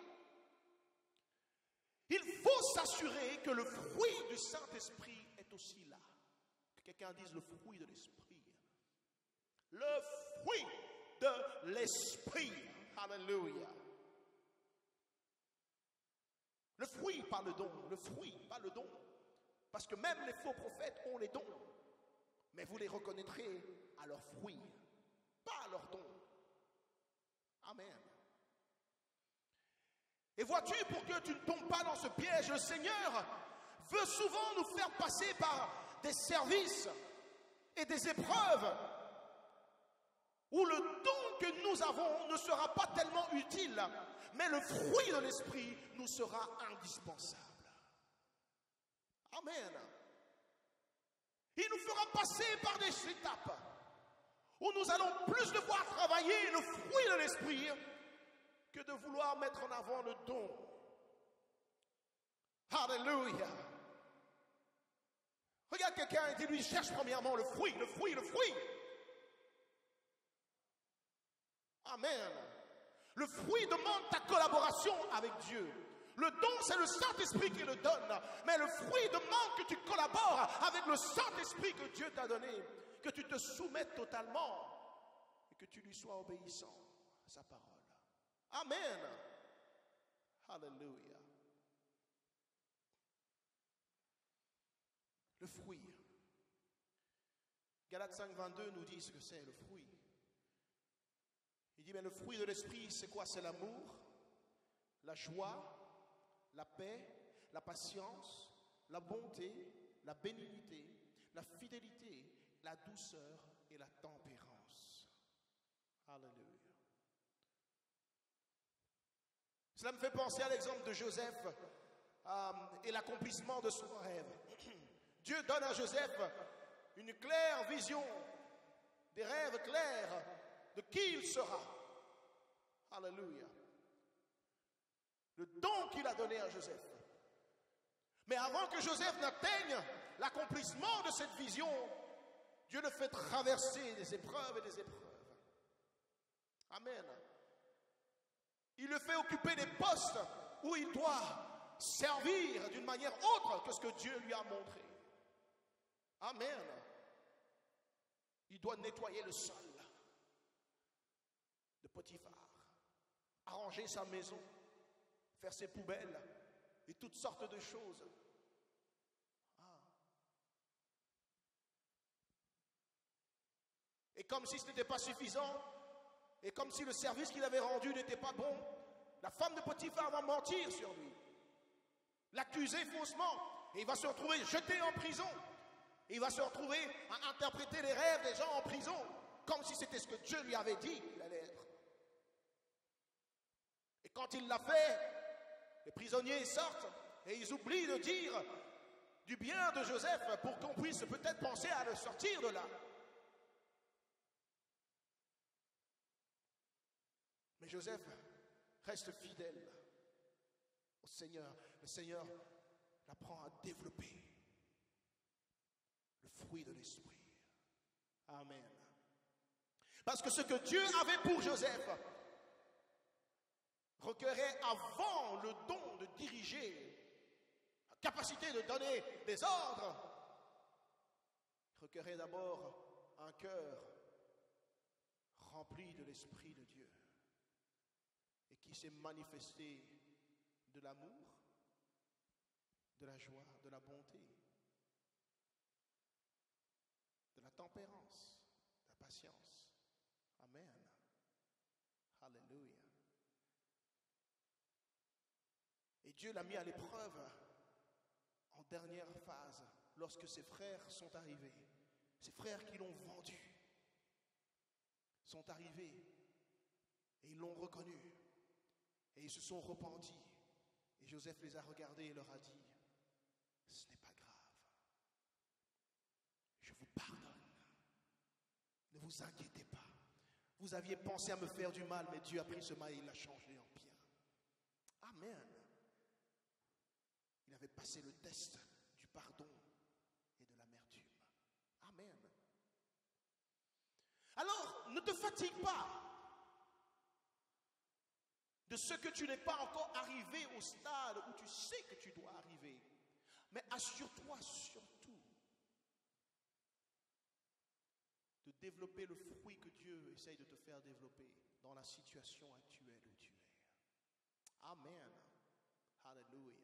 Il faut s'assurer que le fruit du Saint-Esprit est aussi là. Que quelqu'un dise le fruit de l'Esprit. Le fruit de l'Esprit. Alléluia. Le fruit, pas le don. Le fruit, pas le don. Parce que même les faux prophètes ont les dons. Mais vous les reconnaîtrez à leurs fruits, pas à leurs dons. Amen. Et vois-tu, pour que tu ne tombes pas dans ce piège, le Seigneur veut souvent nous faire passer par des services et des épreuves où le don que nous avons ne sera pas tellement utile, mais le fruit de l'Esprit nous sera indispensable. Amen. Il nous fera passer par des étapes où nous allons plus devoir travailler le fruit de l'Esprit que de vouloir mettre en avant le don. Alléluia. Regarde quelqu'un et dis-lui: cherche premièrement le fruit, le fruit, le fruit. Amen. Le fruit demande ta collaboration avec Dieu. Le don, c'est le Saint-Esprit qui le donne. Mais le fruit demande que tu collabores avec le Saint-Esprit que Dieu t'a donné. Que tu te soumettes totalement et que tu lui sois obéissant à sa parole. Amen. Alléluia. Le fruit. Galates 5, 22 nous dit ce que c'est le fruit. Il dit, mais le fruit de l'esprit, c'est quoi? C'est l'amour, la joie, la paix, la patience, la bonté, la bénignité, la fidélité, la douceur et la tempérance. Alléluia. Cela me fait penser à l'exemple de Joseph et l'accomplissement de son rêve. Dieu donne à Joseph une claire vision, des rêves clairs de qui il sera. Alléluia. Le don qu'il a donné à Joseph. Mais avant que Joseph n'atteigne l'accomplissement de cette vision, Dieu le fait traverser des épreuves et des épreuves. Amen. Il le fait occuper des postes où il doit servir d'une manière autre que ce que Dieu lui a montré. Amen. Il doit nettoyer le sol de Potiphar, arranger sa maison, faire ses poubelles et toutes sortes de choses. Et comme si ce n'était pas suffisant, et comme si le service qu'il avait rendu n'était pas bon, la femme de Potiphar va mentir sur lui, l'accuser faussement, et il va se retrouver jeté en prison. Et il va se retrouver à interpréter les rêves des gens en prison, comme si c'était ce que Dieu lui avait dit qu'il allait être. Et quand il l'a fait, les prisonniers sortent et ils oublient de dire du bien de Joseph pour qu'on puisse peut-être penser à le sortir de là. Mais Joseph reste fidèle au Seigneur. Le Seigneur l'apprend à développer le fruit de l'esprit. Amen. Parce que ce que Dieu avait pour Joseph requérait avant le don de diriger, la capacité de donner des ordres, requérait d'abord un cœur rempli de l'Esprit de Dieu et qui s'est manifesté de l'amour, de la joie, de la bonté, de la tempérance, de la patience. Amen. Alléluia. Et Dieu l'a mis à l'épreuve en dernière phase, lorsque ses frères sont arrivés. Ses frères qui l'ont vendu sont arrivés et ils l'ont reconnu et ils se sont repentis. Et Joseph les a regardés et leur a dit, ce n'est pas grave, je vous pardonne, ne vous inquiétez pas. Vous aviez pensé à me faire du mal, mais Dieu a pris ce mal et il l'a changé en bien. Amen. Il avait passé le test du pardon et de l'amertume. Amen. Alors, ne te fatigue pas de ce que tu n'es pas encore arrivé au stade où tu sais que tu dois arriver. Mais assure-toi surtout de développer le fruit que Dieu essaye de te faire développer dans la situation actuelle où tu es. Amen. Alléluia.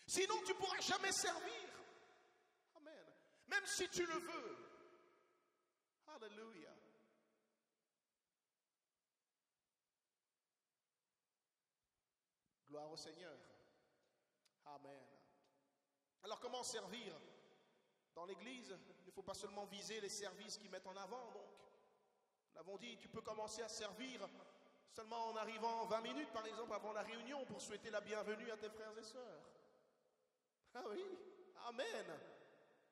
Sinon, tu ne pourras jamais servir. Amen. Même si tu le veux. Alléluia. Gloire au Seigneur. Amen. Alors, comment servir dans l'église? Il ne faut pas seulement viser les services qui mettent en avant. Donc, nous l'avons dit, tu peux commencer à servir seulement en arrivant 20 minutes, par exemple, avant la réunion pour souhaiter la bienvenue à tes frères et sœurs. Ah oui, amen.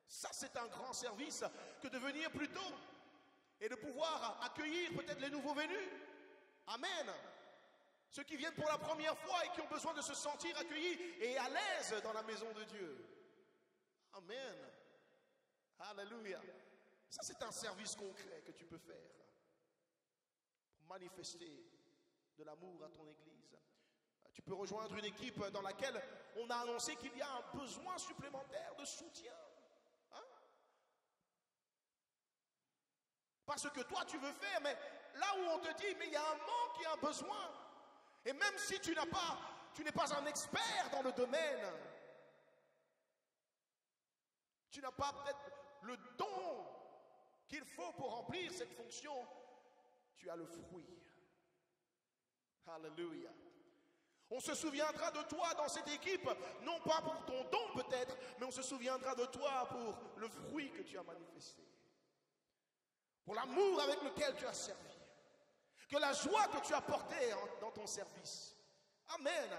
Ça, c'est un grand service que de venir plus tôt et de pouvoir accueillir peut-être les nouveaux venus. Amen. Ceux qui viennent pour la première fois et qui ont besoin de se sentir accueillis et à l'aise dans la maison de Dieu. Amen. Alléluia. Ça, c'est un service concret que tu peux faire pour manifester de l'amour à ton église. Tu peux rejoindre une équipe dans laquelle on a annoncé qu'il y a un besoin supplémentaire de soutien. Hein? Pas ce que toi tu veux faire, mais là où on te dit, mais il y a un manque, il y a un besoin. Et même si tu n'es pas un expert dans le domaine, tu n'as pas peut-être le don qu'il faut pour remplir cette fonction, tu as le fruit Alléluia. On se souviendra de toi dans cette équipe, non pas pour ton don peut-être, mais on se souviendra de toi pour le fruit que tu as manifesté. Pour l'amour avec lequel tu as servi. Que la joie que tu as portée dans ton service. Amen.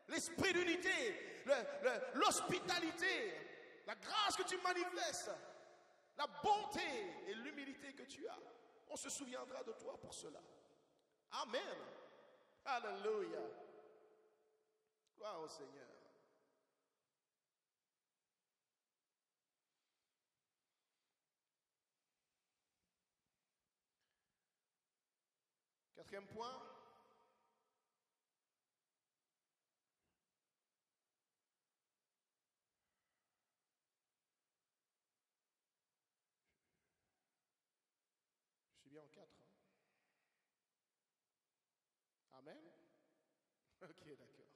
L'esprit d'unité, l'hospitalité, la grâce que tu manifestes, la bonté et l'humilité que tu as. On se souviendra de toi pour cela. Amen. Alléluia. Gloire au Seigneur. Quatrième point. Je suis bien en 4. Hein? Amen. Ok, d'accord.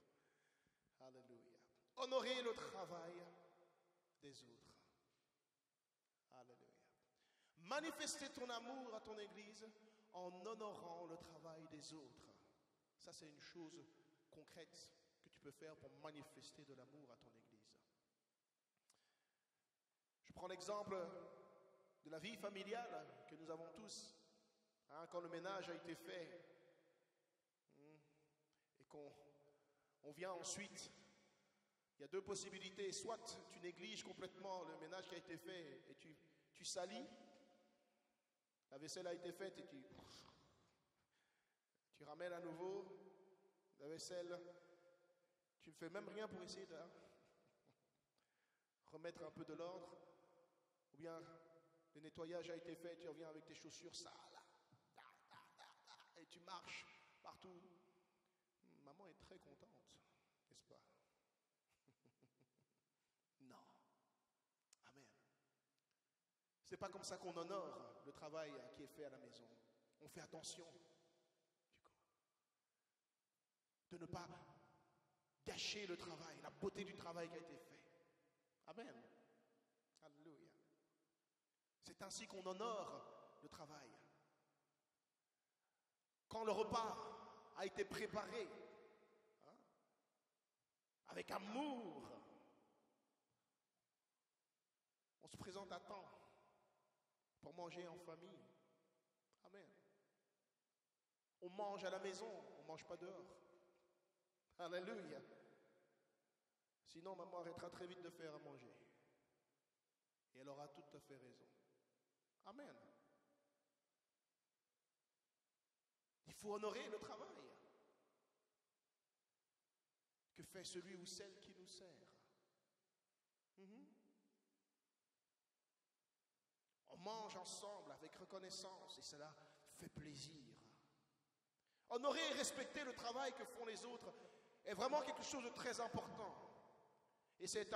Alléluia. Honorer le travail des autres. Alléluia. Manifester ton amour à ton église en honorant le travail des autres. Ça, c'est une chose concrète que tu peux faire pour manifester de l'amour à ton église. Je prends l'exemple de la vie familiale que nous avons tous. Hein, quand le ménage a été fait et qu'on vient ensuite, il y a deux possibilités. Soit tu négliges complètement le ménage qui a été fait et tu salis. La vaisselle a été faite et tu ramènes à nouveau la vaisselle. Tu ne fais même rien pour essayer de remettre un peu de l'ordre. Ou bien le nettoyage a été fait, tu reviens avec tes chaussures sales. Et tu marches partout. Maman est très contente, n'est-ce pas? Non. Amen. C'est pas comme ça qu'on honore le travail qui est fait à la maison. On fait attention de ne pas gâcher le travail, la beauté du travail qui a été fait. Amen. Alléluia. C'est ainsi qu'on honore le travail. Quand le repas a été préparé, hein, avec amour, on se présente à temps pour manger en famille. Amen. On mange à la maison, on ne mange pas dehors. Alléluia. Sinon, maman arrêtera très vite de faire à manger. Et elle aura tout à fait raison. Amen. Il faut honorer le travail que fait celui ou celle qui nous sert. On mange ensemble avec reconnaissance et cela fait plaisir. Honorer et respecter le travail que font les autres est vraiment quelque chose de très important. Et c'est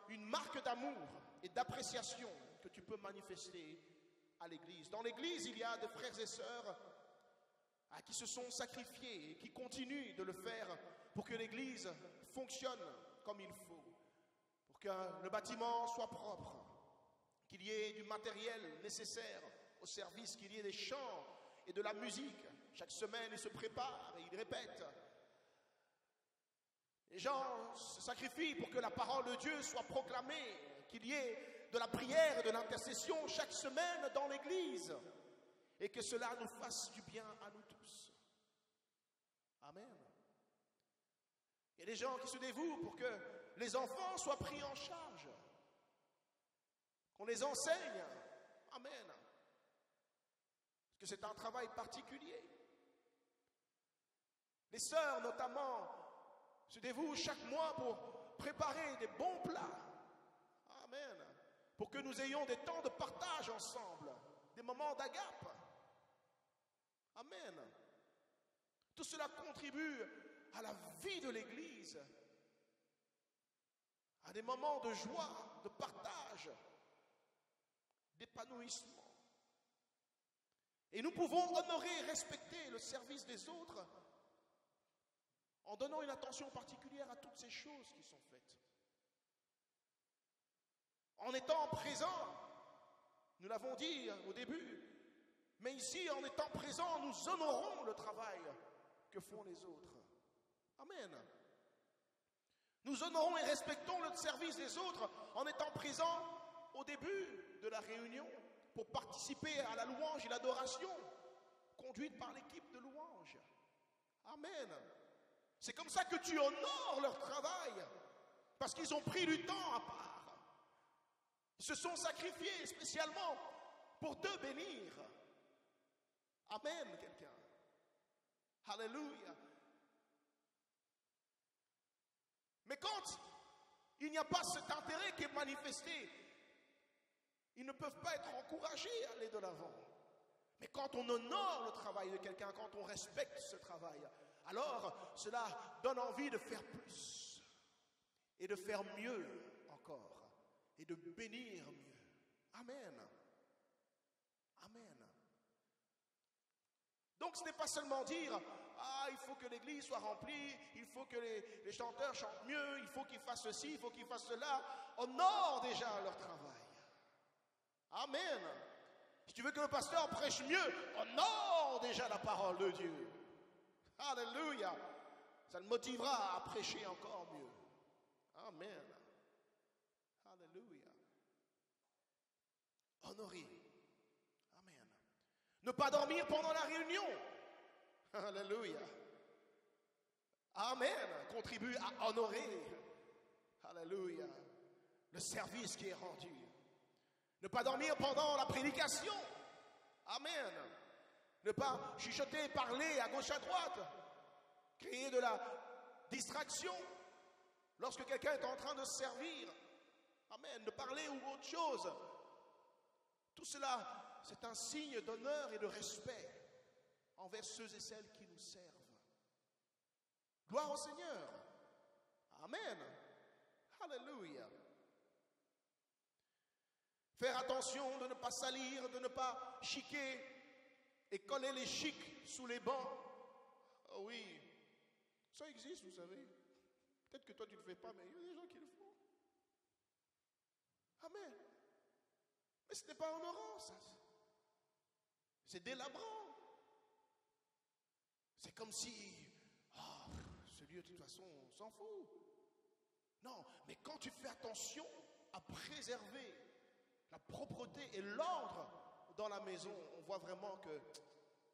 une marque d'amour et d'appréciation que tu peux manifester à l'église. Dans l'église, il y a des frères et sœurs qui se sont sacrifiés et qui continuent de le faire pour que l'église fonctionne comme il faut, pour que le bâtiment soit propre, qu'il y ait du matériel nécessaire au service, qu'il y ait des chants et de la musique. Chaque semaine, ils se préparent et ils répètent. Les gens se sacrifient pour que la parole de Dieu soit proclamée, qu'il y ait de la prière et de l'intercession chaque semaine dans l'église et que cela nous fasse du bien à nous tous. Amen. Il y a des gens qui se dévouent pour que les enfants soient pris en charge, qu'on les enseigne. Amen. Parce que c'est un travail particulier. Les sœurs notamment se dévouent chaque mois pour préparer des bons plats. Amen. Pour que nous ayons des temps de partage ensemble, des moments d'agape. Amen. Tout cela contribue à la vie de l'Église, à des moments de joie, de partage, d'épanouissement. Et nous pouvons honorer et respecter le service des autres en donnant une attention particulière à toutes ces choses qui sont faites. En étant présents, nous l'avons dit au début, mais ici, en étant présents, nous honorons le travail que font les autres. Amen. Nous honorons et respectons le service des autres en étant présents au début de la réunion pour participer à la louange et l'adoration conduite par l'équipe de louange. Amen. C'est comme ça que tu honores leur travail parce qu'ils ont pris du temps à part. Ils se sont sacrifiés spécialement pour te bénir. Amen, quelqu'un. Alléluia. Mais quand il n'y a pas cet intérêt qui est manifesté, ils ne peuvent pas être encouragés à aller de l'avant. Mais quand on honore le travail de quelqu'un, quand on respecte ce travail, alors cela donne envie de faire plus et de faire mieux encore et de bénir mieux. Amen. Amen. Donc ce n'est pas seulement dire il faut que l'église soit remplie, il faut que les chanteurs chantent mieux, il faut qu'ils fassent ceci, il faut qu'ils fassent cela. Honore déjà leur travail. Amen. Si tu veux que le pasteur prêche mieux, honore déjà la parole de Dieu. Alléluia. Ça le motivera à prêcher encore mieux. Amen. Alléluia. Honorer. Amen. Ne pas dormir pendant la réunion. Alléluia. Amen. Contribue à honorer. Alléluia. Le service qui est rendu. Ne pas dormir pendant la prédication. Amen. Ne pas chuchoter, parler à gauche, à droite. Créer de la distraction lorsque quelqu'un est en train de servir. Amen. De parler ou autre chose. Tout cela, c'est un signe d'honneur et de respect envers ceux et celles qui nous servent. Gloire au Seigneur. Amen. Alléluia. Faire attention de ne pas salir, de ne pas chiquer et coller les chics sous les bancs. Oh oui, ça existe, vous savez. Peut-être que toi tu ne le fais pas, mais il y a des gens qui le font. Amen. Mais ce n'est pas honorant, ça. C'est délabrant. C'est comme si, ce lieu de toute façon, on s'en fout. Non, mais quand tu fais attention à préserver la propreté et l'ordre dans la maison, on voit vraiment que,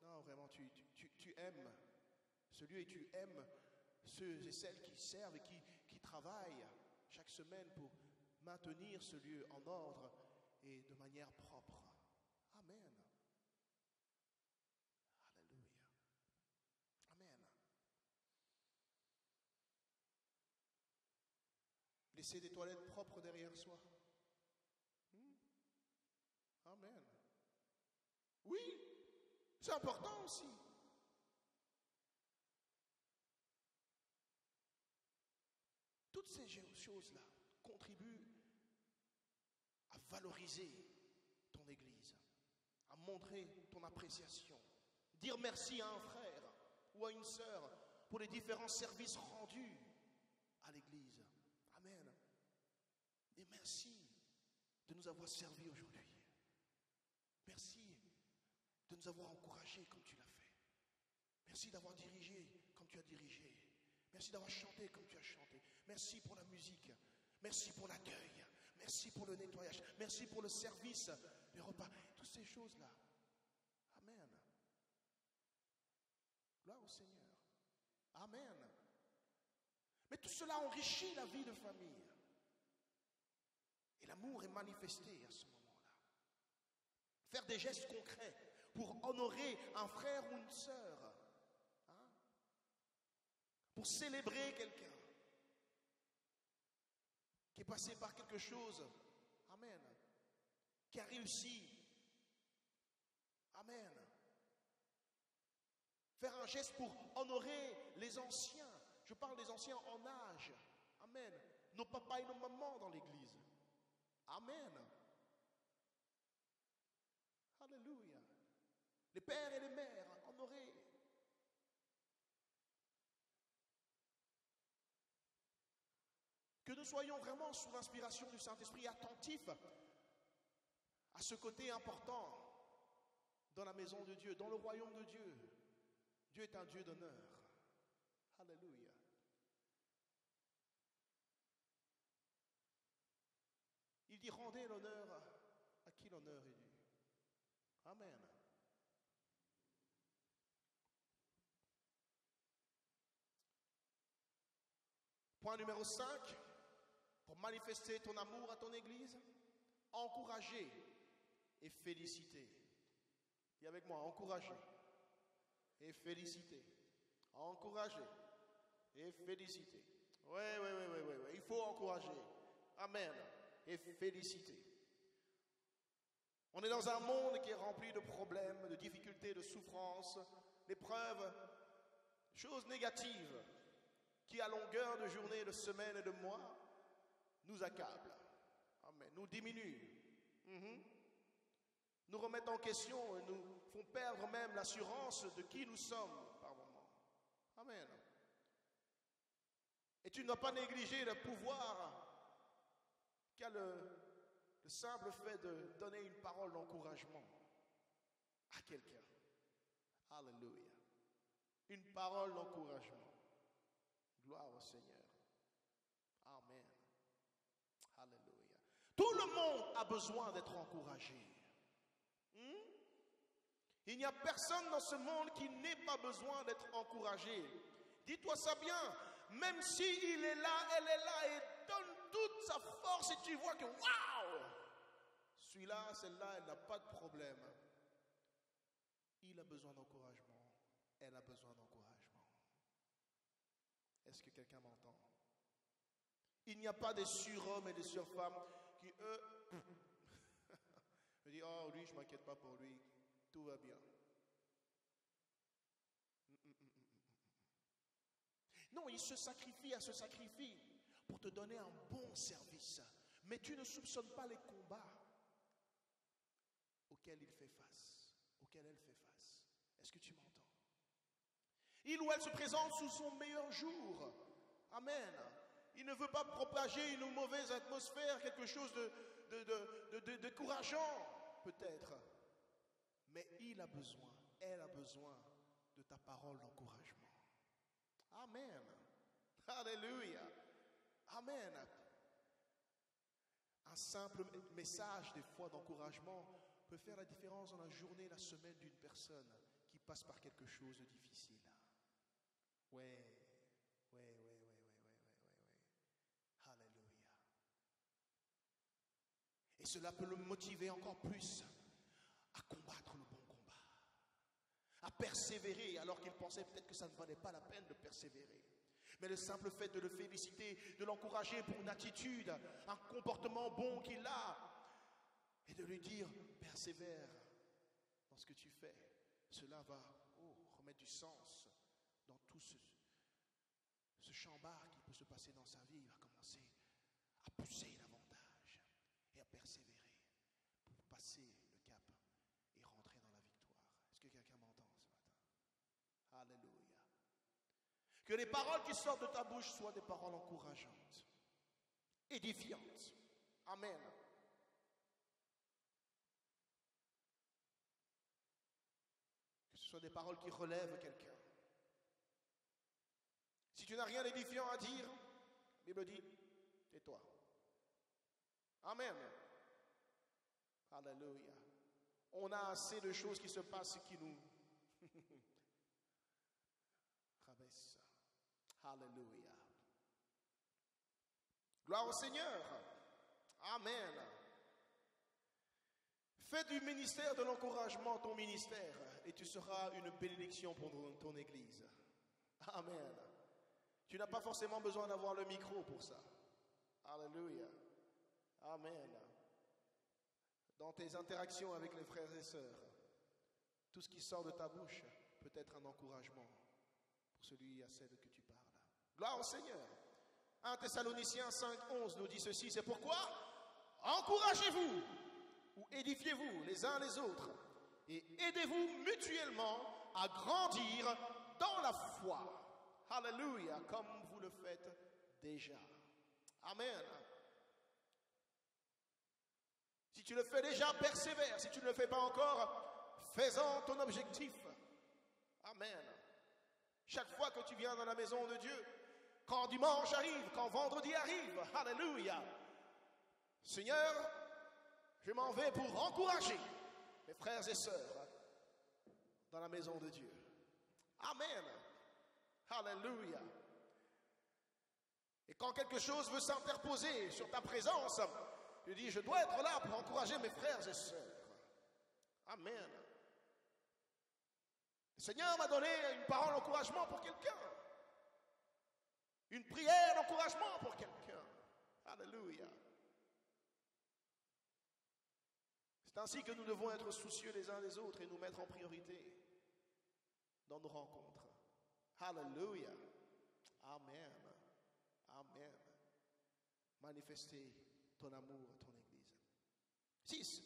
non, vraiment, tu aimes ce lieu et tu aimes ceux et celles qui servent et qui travaillent chaque semaine pour maintenir ce lieu en ordre et de manière propre. Amen. Alléluia. Amen. Laissez des toilettes propres derrière soi. Amen. Oui, c'est important aussi. Toutes ces choses-là contribuent à valoriser ton église, à montrer ton appréciation, dire merci à un frère ou à une sœur pour les différents services rendus à l'église. Amen. Et merci de nous avoir servis aujourd'hui. Merci de nous avoir encouragés comme tu l'as fait. Merci d'avoir dirigé comme tu as dirigé. Merci d'avoir chanté comme tu as chanté. Merci pour la musique. Merci pour l'accueil. Merci pour le nettoyage. Merci pour le service des repas. Toutes ces choses-là. Amen. Gloire au Seigneur. Amen. Mais tout cela enrichit la vie de famille. Et l'amour est manifesté à ce moment-là. Faire des gestes concrets pour honorer un frère ou une sœur. Hein? Pour célébrer quelqu'un qui est passé par quelque chose. Amen. Qui a réussi. Amen. Faire un geste pour honorer les anciens. Je parle des anciens en âge. Amen. Nos papas et nos mamans dans l'église. Amen. Alléluia. Les pères et les mères, honorés. Que nous soyons vraiment sous l'inspiration du Saint-Esprit, attentifs à ce côté important dans la maison de Dieu, dans le royaume de Dieu. Dieu est un Dieu d'honneur. Alléluia. Il dit, rendez l'honneur à qui l'honneur est dû. Amen. Point numéro 5, pour manifester ton amour à ton Église, encourager et féliciter. Dis avec moi, encourager et féliciter. Encourager et féliciter. Oui, il faut encourager. Amen. Et féliciter. On est dans un monde qui est rempli de problèmes, de difficultés, de souffrances, d'épreuves, choses négatives qui à longueur de journée, de semaines et de mois nous accablent. Amen. Nous diminuent. Nous remettent en question et nous font perdre même l'assurance de qui nous sommes par moments. Amen. Et tu ne dois pas négliger le pouvoir qu'a le simple fait de donner une parole d'encouragement à quelqu'un. Alléluia. Une parole d'encouragement. Gloire au Seigneur. Amen. Alléluia. Tout le monde a besoin d'être encouragé. Il n'y a personne dans ce monde qui n'ait pas besoin d'être encouragé. Dis-toi ça bien. Même s'il est là, elle est là et donne toute sa force et tu vois que waouh! Celui-là, celle-là, elle n'a pas de problème. Il a besoin d'encouragement. Elle a besoin d'encouragement. Est-ce que quelqu'un m'entend? Il n'y a pas des surhommes et des surfemmes qui, eux, me disent, oh, lui, je ne m'inquiète pas pour lui, tout va bien. Non, il se sacrifie pour te donner un bon service. Mais tu ne soupçonnes pas les combats auxquels il fait face, auxquels elle fait face. Est-ce que tu m'entends? Il ou elle se présente sous son meilleur jour. Amen. Il ne veut pas propager une mauvaise atmosphère, quelque chose de décourageant, peut-être. Mais il a besoin, elle a besoin de ta parole d'encouragement. Amen. Alléluia. Amen. Un simple message, des fois, d'encouragement peut faire la différence dans la journée, la semaine d'une personne qui passe par quelque chose de difficile. Ouais. Alléluia. Et cela peut le motiver encore plus à combattre le bon combat, à persévérer alors qu'il pensait peut-être que ça ne valait pas la peine de persévérer. Mais le simple fait de le féliciter, de l'encourager pour une attitude, un comportement bon qu'il a, et de lui dire, persévère dans ce que tu fais, cela va remettre du sens dans tout ce chambard qui peut se passer dans sa vie. Il va commencer à pousser davantage et à persévérer pour passer le cap et rentrer dans la victoire. Est-ce que quelqu'un m'entend ce matin? Alléluia. Que les paroles qui sortent de ta bouche soient des paroles encourageantes, édifiantes. Amen. Que ce soit des paroles qui relèvent quelqu'un. Si tu n'as rien d'édifiant à dire, la Bible dit, tais-toi. Amen. Alléluia. On a assez de choses qui se passent qui nous rabaissent. Alléluia. Gloire au Seigneur. Amen. Fais du ministère de l'encouragement ton ministère et tu seras une bénédiction pour ton Église. Amen. Tu n'as pas forcément besoin d'avoir le micro pour ça. Alléluia. Amen. Dans tes interactions avec les frères et sœurs, tout ce qui sort de ta bouche peut être un encouragement pour celui à celle que tu parles. Gloire au Seigneur. 1 Thessaloniciens 5:11 nous dit ceci, c'est pourquoi encouragez-vous ou édifiez-vous les uns les autres et aidez-vous mutuellement à grandir dans la foi. Alléluia, comme vous le faites déjà. Amen. Si tu le fais déjà, persévère. Si tu ne le fais pas encore, fais-en ton objectif. Amen. chaque fois que tu viens dans la maison de Dieu, quand dimanche arrive, quand vendredi arrive. Alléluia. Seigneur, je m'en vais pour encourager mes frères et sœurs dans la maison de Dieu. Amen. Alléluia. Et quand quelque chose veut s'interposer sur ta présence, tu dis, je dois être là pour encourager mes frères et sœurs. Amen. Le Seigneur m'a donné une parole d'encouragement pour quelqu'un. Une prière d'encouragement pour quelqu'un. Alléluia. C'est ainsi que nous devons être soucieux les uns des autres et nous mettre en priorité dans nos rencontres. Alléluia. Amen. Amen. Manifester ton amour à ton Église. 6.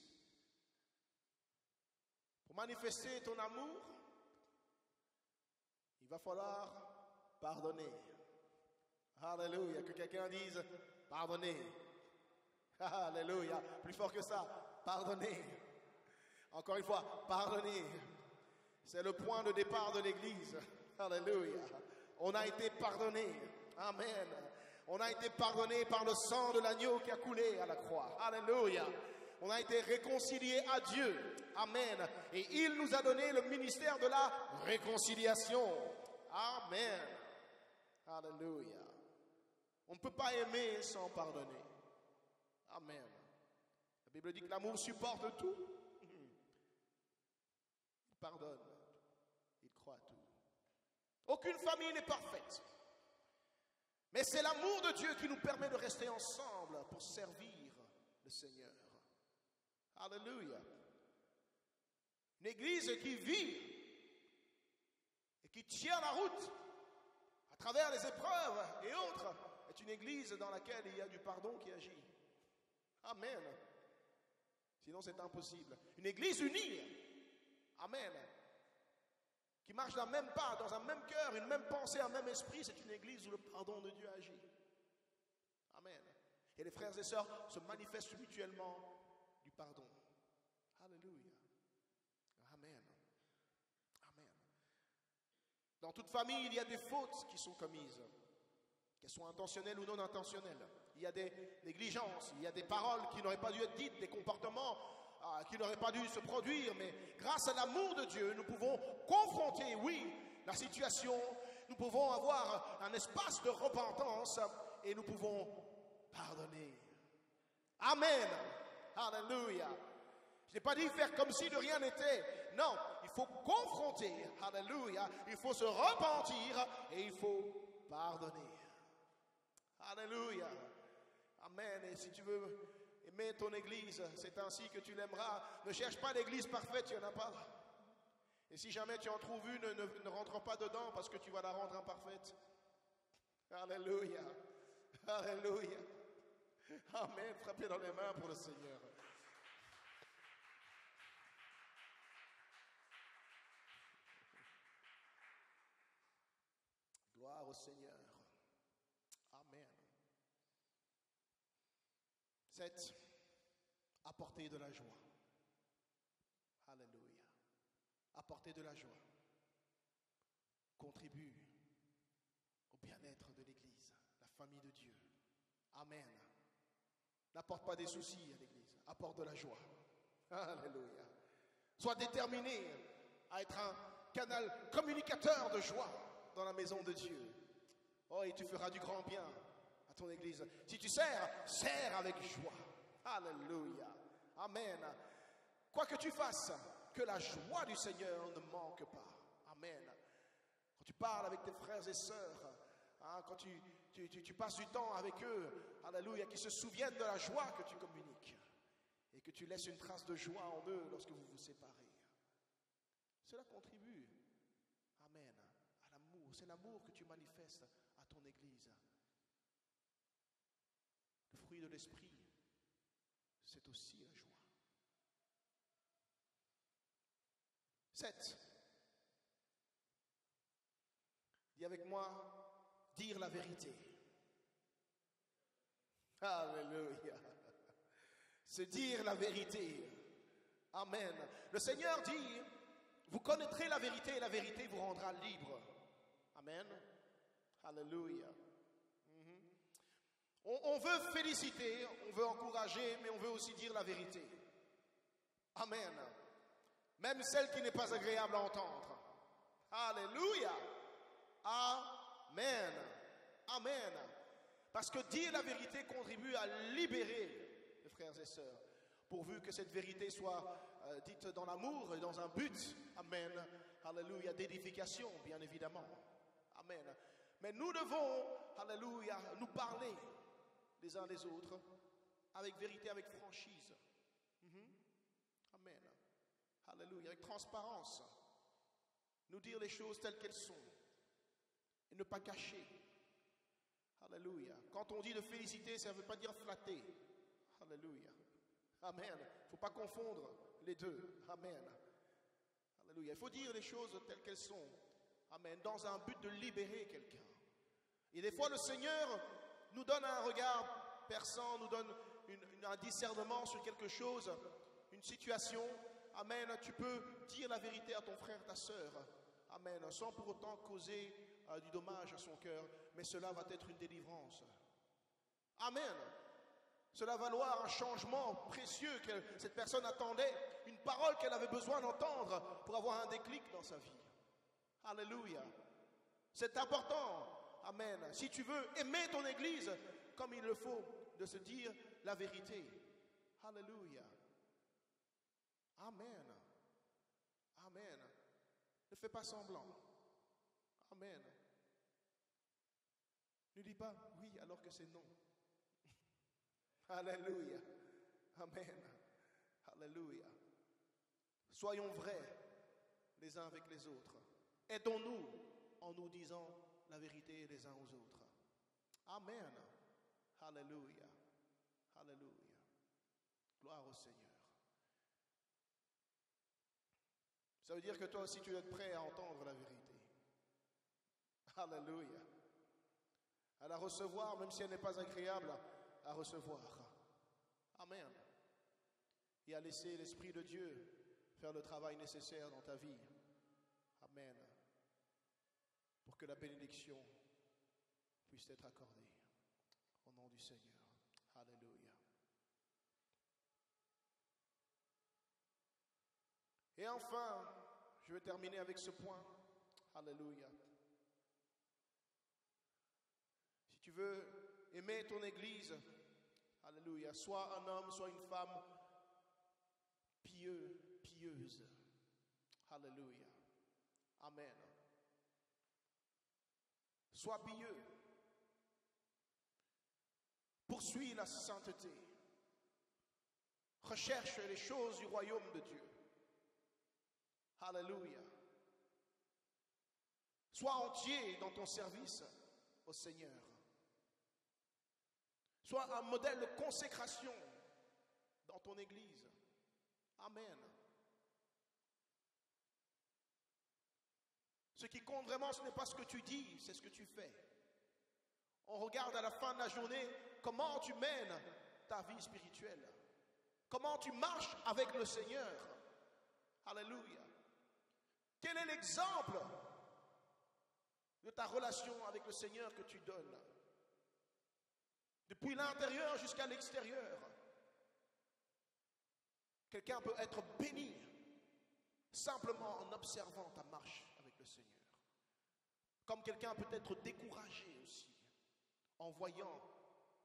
Pour manifester ton amour, il va falloir pardonner. Alléluia. Que quelqu'un dise pardonner. Alléluia. Plus fort que ça. Pardonner. Encore une fois, pardonner. C'est le point de départ de l'Église. Alléluia. On a été pardonné. Amen. On a été pardonné par le sang de l'agneau qui a coulé à la croix. Alléluia. On a été réconcilié à Dieu. Amen. Et il nous a donné le ministère de la réconciliation. Amen. Alléluia. On ne peut pas aimer sans pardonner. Amen. La Bible dit que l'amour supporte tout. Il pardonne. Il croit à tout. Aucune famille n'est parfaite. Mais c'est l'amour de Dieu qui nous permet de rester ensemble pour servir le Seigneur. Alléluia. Une église qui vit et qui tient la route à travers les épreuves et autres est une église dans laquelle il y a du pardon qui agit. Amen. Sinon c'est impossible. Une église unie. Amen. Qui marche d'un même pas, dans un même cœur, une même pensée, un même esprit, c'est une église où le pardon de Dieu agit. Amen. Et les frères et sœurs se manifestent mutuellement du pardon. Alléluia. Amen. Amen. Dans toute famille, il y a des fautes qui sont commises, qu'elles soient intentionnelles ou non intentionnelles. Il y a des négligences, il y a des paroles qui n'auraient pas dû être dites, des comportements qui n'auraient pas dû se produire, mais grâce à l'amour de Dieu, nous pouvons confronter, oui, la situation, nous pouvons avoir un espace de repentance et nous pouvons pardonner. Amen. Alléluia. Je n'ai pas dit faire comme si de rien n'était. Non, il faut confronter. Alléluia. Il faut se repentir et il faut pardonner. Alléluia. Amen. Et si tu veux aimer ton église, c'est ainsi que tu l'aimeras. Ne cherche pas l'église parfaite, il n'y en a pas. Et si jamais tu en trouves une, ne rentre pas dedans parce que tu vas la rendre imparfaite. Alléluia. Alléluia. Amen. Frappez dans les mains pour le Seigneur. Gloire au Seigneur. Amen. 7. Apporter de la joie. Alléluia. Apporter de la joie. Contribue au bien-être de l'Église, la famille de Dieu. Amen. N'apporte pas des soucis à l'Église. Apporte de la joie. Alléluia. Sois déterminé à être un canal communicateur de joie dans la maison de Dieu. Oh, et tu feras du grand bien à ton Église. Si tu sers, sers avec joie. Alléluia. Amen. Quoi que tu fasses, que la joie du Seigneur ne manque pas. Amen. Quand tu parles avec tes frères et sœurs, quand tu passes du temps avec eux, alléluia, qu'ils se souviennent de la joie que tu communiques et que tu laisses une trace de joie en eux lorsque vous vous séparez. Cela contribue, amen, à l'amour. C'est l'amour que tu manifestes à ton Église. Le fruit de l'esprit, c'est aussi la joie. 7. Dis avec moi, dire la vérité. Alléluia. C'est dire la vérité. Amen. Le Seigneur dit, vous connaîtrez la vérité et la vérité vous rendra libre. Amen. Alléluia. On veut féliciter, on veut encourager, mais on veut aussi dire la vérité. Amen. Même celle qui n'est pas agréable à entendre. Alléluia. Amen. Amen. Parce que dire la vérité contribue à libérer les frères et sœurs, pourvu que cette vérité soit dite dans l'amour et dans un but. Amen. Alléluia. D'édification, bien évidemment. Amen. Mais nous devons, alléluia, nous parler les uns des autres avec vérité, avec franchise. Amen. Alléluia. Avec transparence. Nous dire les choses telles qu'elles sont et ne pas cacher. Alléluia. Quand on dit de féliciter, ça ne veut pas dire flatter. Alléluia. Amen. Il ne faut pas confondre les deux. Amen. Alléluia. Il faut dire les choses telles qu'elles sont. Amen. Dans un but de libérer quelqu'un. Et des fois, le Seigneur nous donne un regard perçant, nous donne un discernement sur quelque chose, une situation. Amen. Tu peux dire la vérité à ton frère, ta sœur. Amen. Sans pour autant causer du dommage à son cœur. Mais cela va être une délivrance. Amen. Cela va valoir un changement précieux que cette personne attendait. Une parole qu'elle avait besoin d'entendre pour avoir un déclic dans sa vie. Alléluia. C'est important. Amen. Si tu veux aimer ton église comme il le faut, de se dire la vérité. Alléluia. Amen. Amen. Ne fais pas semblant. Amen. Ne dis pas oui alors que c'est non. Alléluia. Amen. Alléluia. Soyons vrais les uns avec les autres. Aidons-nous en nous disant la vérité les uns aux autres. Amen. Alléluia. Alléluia. Gloire au Seigneur. Ça veut dire que toi aussi tu es prêt à entendre la vérité. Alléluia. À la recevoir, même si elle n'est pas agréable à recevoir. Amen. Et à laisser l'Esprit de Dieu faire le travail nécessaire dans ta vie. Amen. Pour que la bénédiction puisse être accordée. Au nom du Seigneur. Alléluia. Et enfin, je vais terminer avec ce point. Alléluia. Si tu veux aimer ton église, alléluia, sois un homme, sois une femme pieuse. Alléluia. Amen. Sois pieux. Poursuis la sainteté. Recherche les choses du royaume de Dieu. Alléluia. Sois entier dans ton service au Seigneur. Sois un modèle de consécration dans ton église. Amen. Ce qui compte vraiment, ce n'est pas ce que tu dis, c'est ce que tu fais. On regarde à la fin de la journée comment tu mènes ta vie spirituelle. Comment tu marches avec le Seigneur. Alléluia. Quel est l'exemple de ta relation avec le Seigneur que tu donnes? Depuis l'intérieur jusqu'à l'extérieur. Quelqu'un peut être béni simplement en observant ta marche avec le Seigneur. Comme quelqu'un peut être découragé aussi en voyant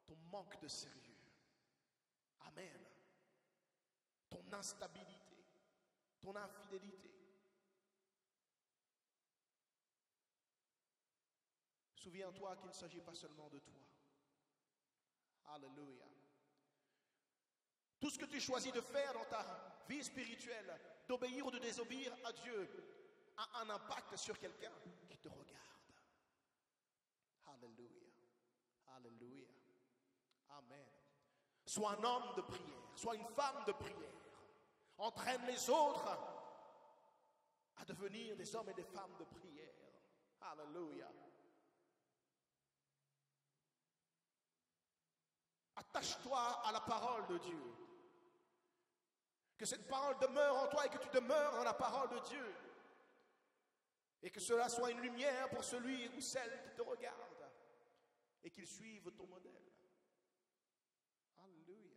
ton manque de sérieux. Amen. Ton instabilité, ton infidélité. Souviens-toi qu'il ne s'agit pas seulement de toi. Alléluia. Tout ce que tu choisis de faire dans ta vie spirituelle, d'obéir ou de désobéir à Dieu, a un impact sur quelqu'un qui te regarde. Alléluia. Alléluia. Amen. Sois un homme de prière, sois une femme de prière. Entraîne les autres à devenir des hommes et des femmes de prière. Alléluia. Attache-toi à la parole de Dieu. Que cette parole demeure en toi et que tu demeures dans la parole de Dieu. Et que cela soit une lumière pour celui ou celle qui te regarde et qu'il suive ton modèle. Alléluia.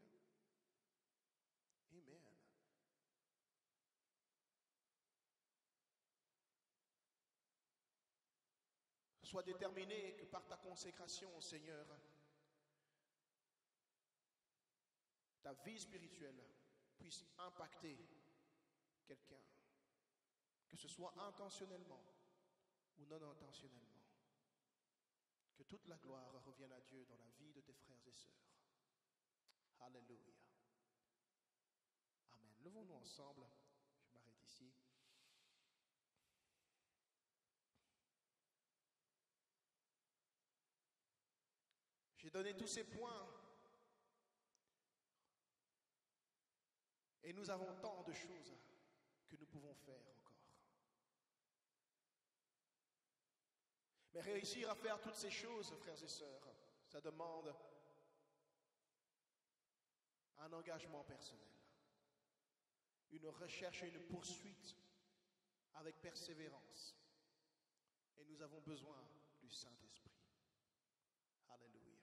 Amen. Sois déterminé que par ta consécration au Seigneur, ta vie spirituelle puisse impacter quelqu'un, que ce soit intentionnellement ou non intentionnellement. Que toute la gloire revienne à Dieu dans la vie de tes frères et sœurs. Alléluia. Amen. Levons-nous ensemble. Je m'arrête ici. J'ai donné tous ces points. Et nous avons tant de choses que nous pouvons faire encore. Mais réussir à faire toutes ces choses, frères et sœurs, ça demande un engagement personnel, une recherche et une poursuite avec persévérance. Et nous avons besoin du Saint-Esprit. Alléluia.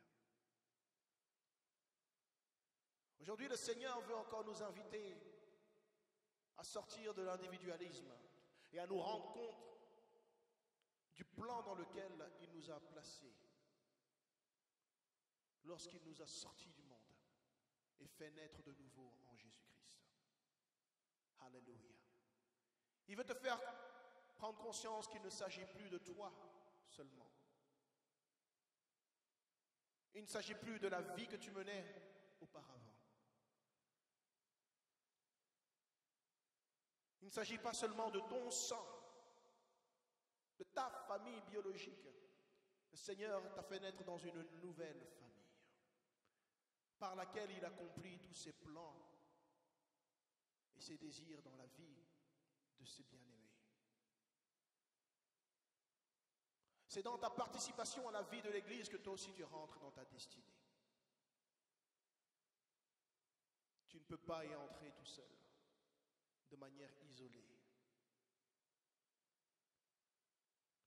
Aujourd'hui, le Seigneur veut encore nous inviter à sortir de l'individualisme et à nous rendre compte du plan dans lequel il nous a placés lorsqu'il nous a sortis du monde et fait naître de nouveau en Jésus-Christ. Alléluia. Il veut te faire prendre conscience qu'il ne s'agit plus de toi seulement. Il ne s'agit plus de la vie que tu menais auparavant. Il ne s'agit pas seulement de ton sang, de ta famille biologique. Le Seigneur t'a fait naître dans une nouvelle famille, par laquelle il accomplit tous ses plans et ses désirs dans la vie de ses bien-aimés. C'est dans ta participation à la vie de l'Église que toi aussi tu rentres dans ta destinée. Tu ne peux pas y entrer tout seul, de manière isolée.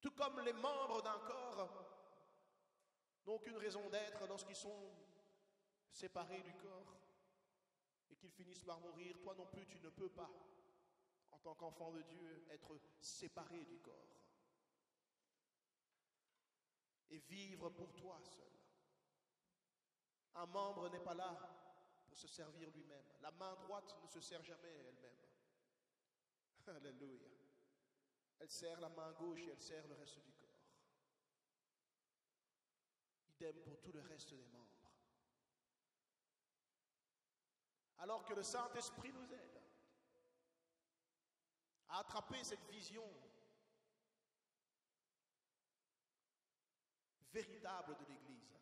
Tout comme les membres d'un corps n'ont aucune raison d'être lorsqu'ils sont séparés du corps et qu'ils finissent par mourir, toi non plus tu ne peux pas, en tant qu'enfant de Dieu, être séparé du corps et vivre pour toi seul. Un membre n'est pas là pour se servir lui-même. La main droite ne se sert jamais elle-même. Alléluia. Elle sert la main gauche et elle sert le reste du corps. Idem pour tout le reste des membres. Alors que le Saint-Esprit nous aide à attraper cette vision véritable de l'Église,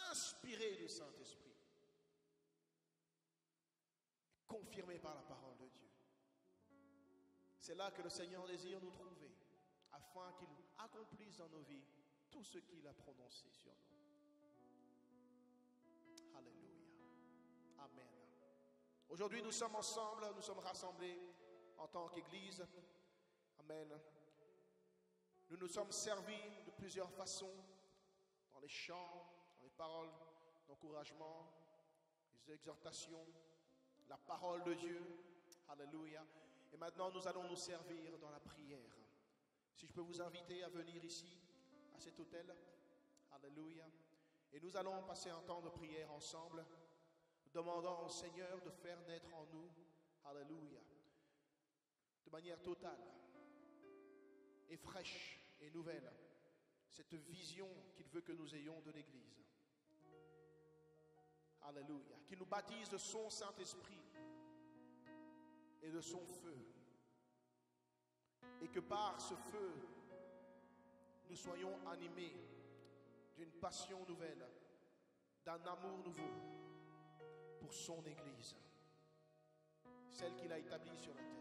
inspirée du Saint-Esprit, confirmée par la parole de Dieu. C'est là que le Seigneur désire nous trouver, afin qu'il accomplisse dans nos vies tout ce qu'il a prononcé sur nous. Alléluia. Amen. Aujourd'hui, nous sommes ensemble, nous sommes rassemblés en tant qu'Église. Amen. Nous nous sommes servis de plusieurs façons, dans les chants, dans les paroles d'encouragement, les exhortations, la parole de Dieu. Alléluia. Et maintenant, nous allons nous servir dans la prière. Si je peux vous inviter à venir ici, à cet autel. Alléluia. Et nous allons passer un temps de prière ensemble, demandant au Seigneur de faire naître en nous, alléluia, de manière totale et fraîche et nouvelle, cette vision qu'il veut que nous ayons de l'Église. Alléluia. Qu'il nous baptise de son Saint-Esprit et de son feu. Et que par ce feu, nous soyons animés d'une passion nouvelle, d'un amour nouveau pour son Église, celle qu'il a établie sur la terre.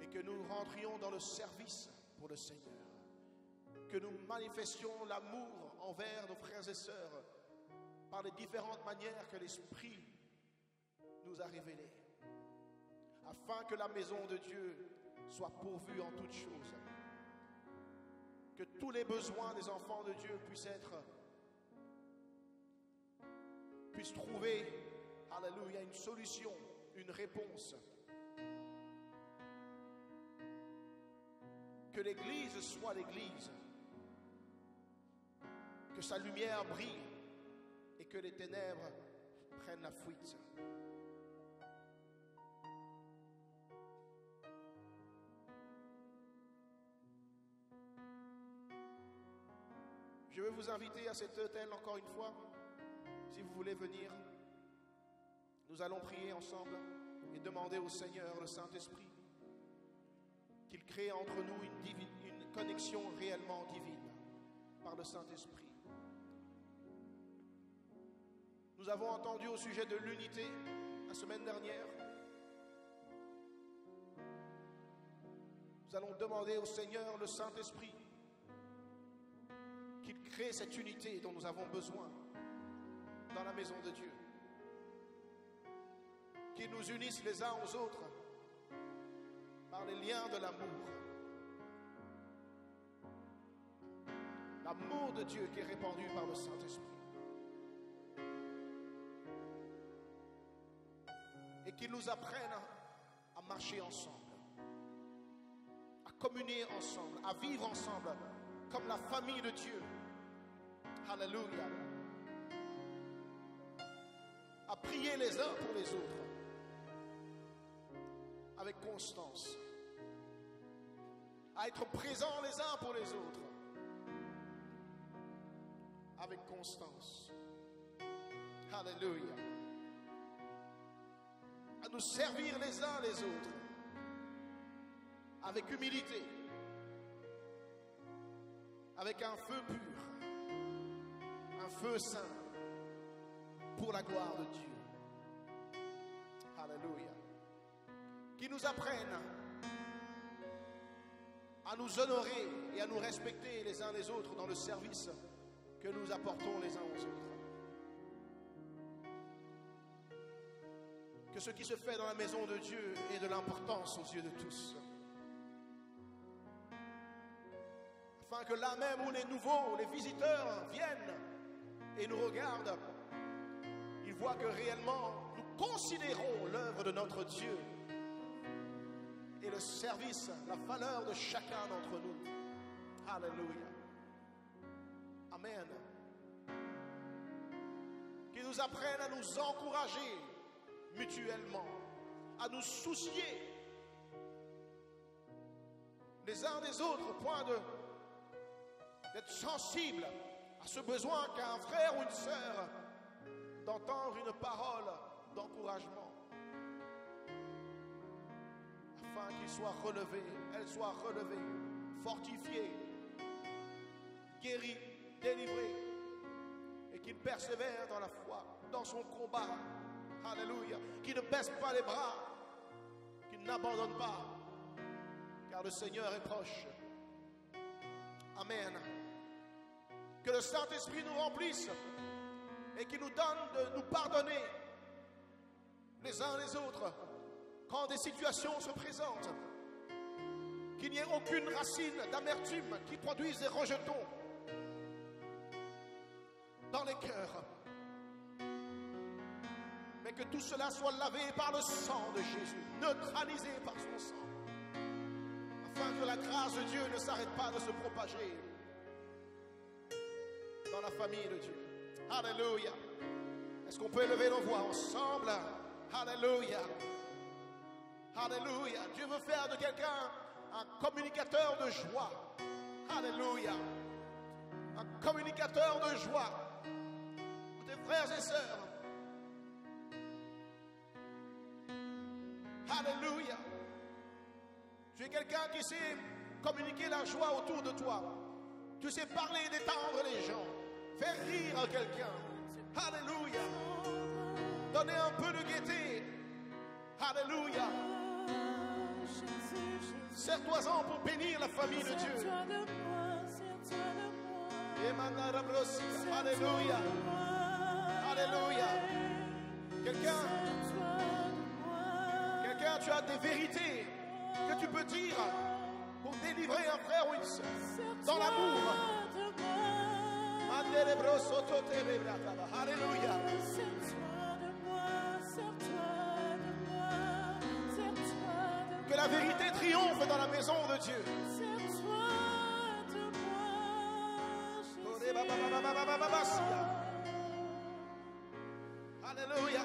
Et que nous rentrions dans le service pour le Seigneur, que nous manifestions l'amour envers nos frères et sœurs par les différentes manières que l'Esprit nous a révélées, afin que la maison de Dieu soit pourvu en toutes choses. Que tous les besoins des enfants de Dieu puissent trouver, alléluia, une solution, une réponse. Que l'Église soit l'Église. Que sa lumière brille et que les ténèbres prennent la fuite. Je veux vous inviter à cet hôtel encore une fois, si vous voulez venir. Nous allons prier ensemble et demander au Seigneur, le Saint-Esprit, qu'il crée entre nous une connexion réellement divine par le Saint-Esprit. Nous avons entendu au sujet de l'unité la semaine dernière. Nous allons demander au Seigneur, le Saint-Esprit, qu'il crée cette unité dont nous avons besoin dans la maison de Dieu. Qu'il nous unisse les uns aux autres par les liens de l'amour. L'amour de Dieu qui est répandu par le Saint-Esprit. Et qu'il nous apprenne à marcher ensemble, à communier ensemble, à vivre ensemble comme la famille de Dieu. Alléluia. À prier les uns pour les autres avec constance, à être présents les uns pour les autres avec constance. Alléluia. À nous servir les uns les autres avec humilité, avec un feu pur, un feu saint pour la gloire de Dieu. Alléluia. Qui nous apprennent à nous honorer et à nous respecter les uns les autres dans le service que nous apportons les uns aux autres. Que ce qui se fait dans la maison de Dieu ait de l'importance aux yeux de tous. Afin que là même où les nouveaux, les visiteurs viennent et nous regardent, ils voient que réellement nous considérons l'œuvre de notre Dieu et le service, la valeur de chacun d'entre nous. Alléluia. Amen. Qu'ils nous apprennent à nous encourager mutuellement, à nous soucier les uns des autres au point d'être sensibles à ce besoin qu'a un frère ou une sœur d'entendre une parole d'encouragement, afin qu'il soit relevé, elle soit relevée, fortifiée, guérie, délivrée, et qu'il persévère dans la foi, dans son combat. Alléluia. Qu'il ne baisse pas les bras, qu'il n'abandonne pas, car le Seigneur est proche. Amen. Que le Saint-Esprit nous remplisse et qu'il nous donne de nous pardonner les uns les autres quand des situations se présentent. Qu'il n'y ait aucune racine d'amertume qui produise des rejetons dans les cœurs. Mais que tout cela soit lavé par le sang de Jésus, neutralisé par son sang, afin que la grâce de Dieu ne s'arrête pas de se propager dans la famille de Dieu. Alléluia. Est-ce qu'on peut élever nos voix ensemble? Alléluia. Alléluia. Dieu veut faire de quelqu'un un communicateur de joie. Alléluia. Un communicateur de joie. Tes frères et sœurs. Alléluia. Tu es quelqu'un qui sait communiquer la joie autour de toi. Tu sais parler, détendre les gens, faire rire quelqu'un. Alléluia. Donner un peu de gaieté. Alléluia. Serre-toi-en pour bénir la famille de Dieu. Alléluia. Alléluia. Quelqu'un, tu as des vérités que tu peux dire pour délivrer un frère ou une sœur dans l'amour. Alléluia. Que la vérité triomphe dans la maison de Dieu. Alléluia.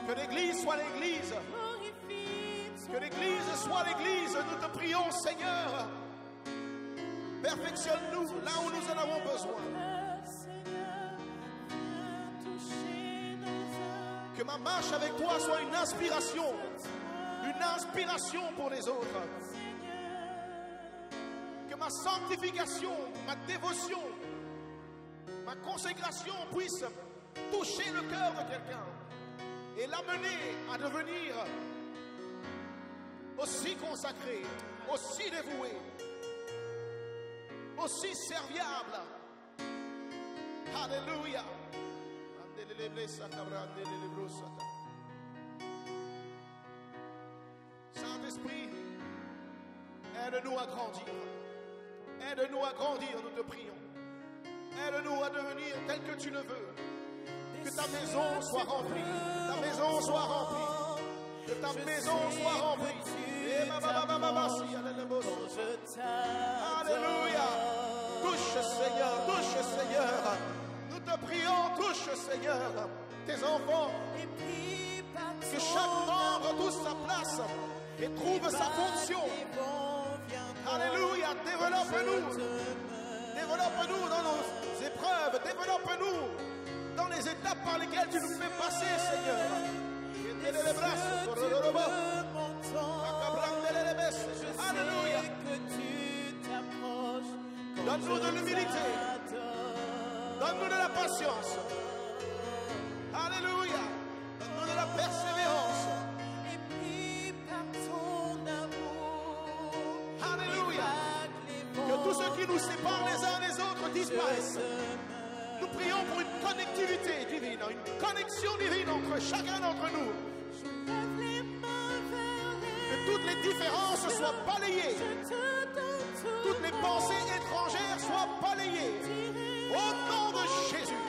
Que l'église soit l'église. Que l'église soit l'église. Nous te prions, Seigneur. Perfectionne-nous là où nous en avons besoin. Que ma marche avec toi soit une inspiration pour les autres. Que ma sanctification, ma dévotion, ma consécration puisse toucher le cœur de quelqu'un et l'amener à devenir aussi consacré, aussi dévoué, aussi serviable. Alléluia. Saint-Esprit, aide-nous à grandir. Aide-nous à grandir, nous te prions. Aide-nous à devenir tel que tu le veux. Que ta maison soit remplie. Ta maison soit remplie. Que ta maison soit remplie. Alléluia. Touche, Seigneur, touche, Seigneur. Nous te prions, touche, Seigneur, tes enfants. Que chaque membre trouve sa place et trouve sa fonction. Alléluia. Développe-nous. Développe-nous dans nos épreuves. Développe-nous dans les étapes par lesquelles tu nous fais passer, Seigneur. Alléluia. Donne-nous de l'humilité. Donne-nous de la patience. Alléluia. Donne-nous de la persévérance. Alléluia. Que tous ceux qui nous séparent les uns des autres disparaissent. Nous prions pour une connectivité divine, une connexion divine entre chacun d'entre nous. Que toutes les différences soient balayées. Toutes les pensées étrangères soient balayées. Au nom de Jésus.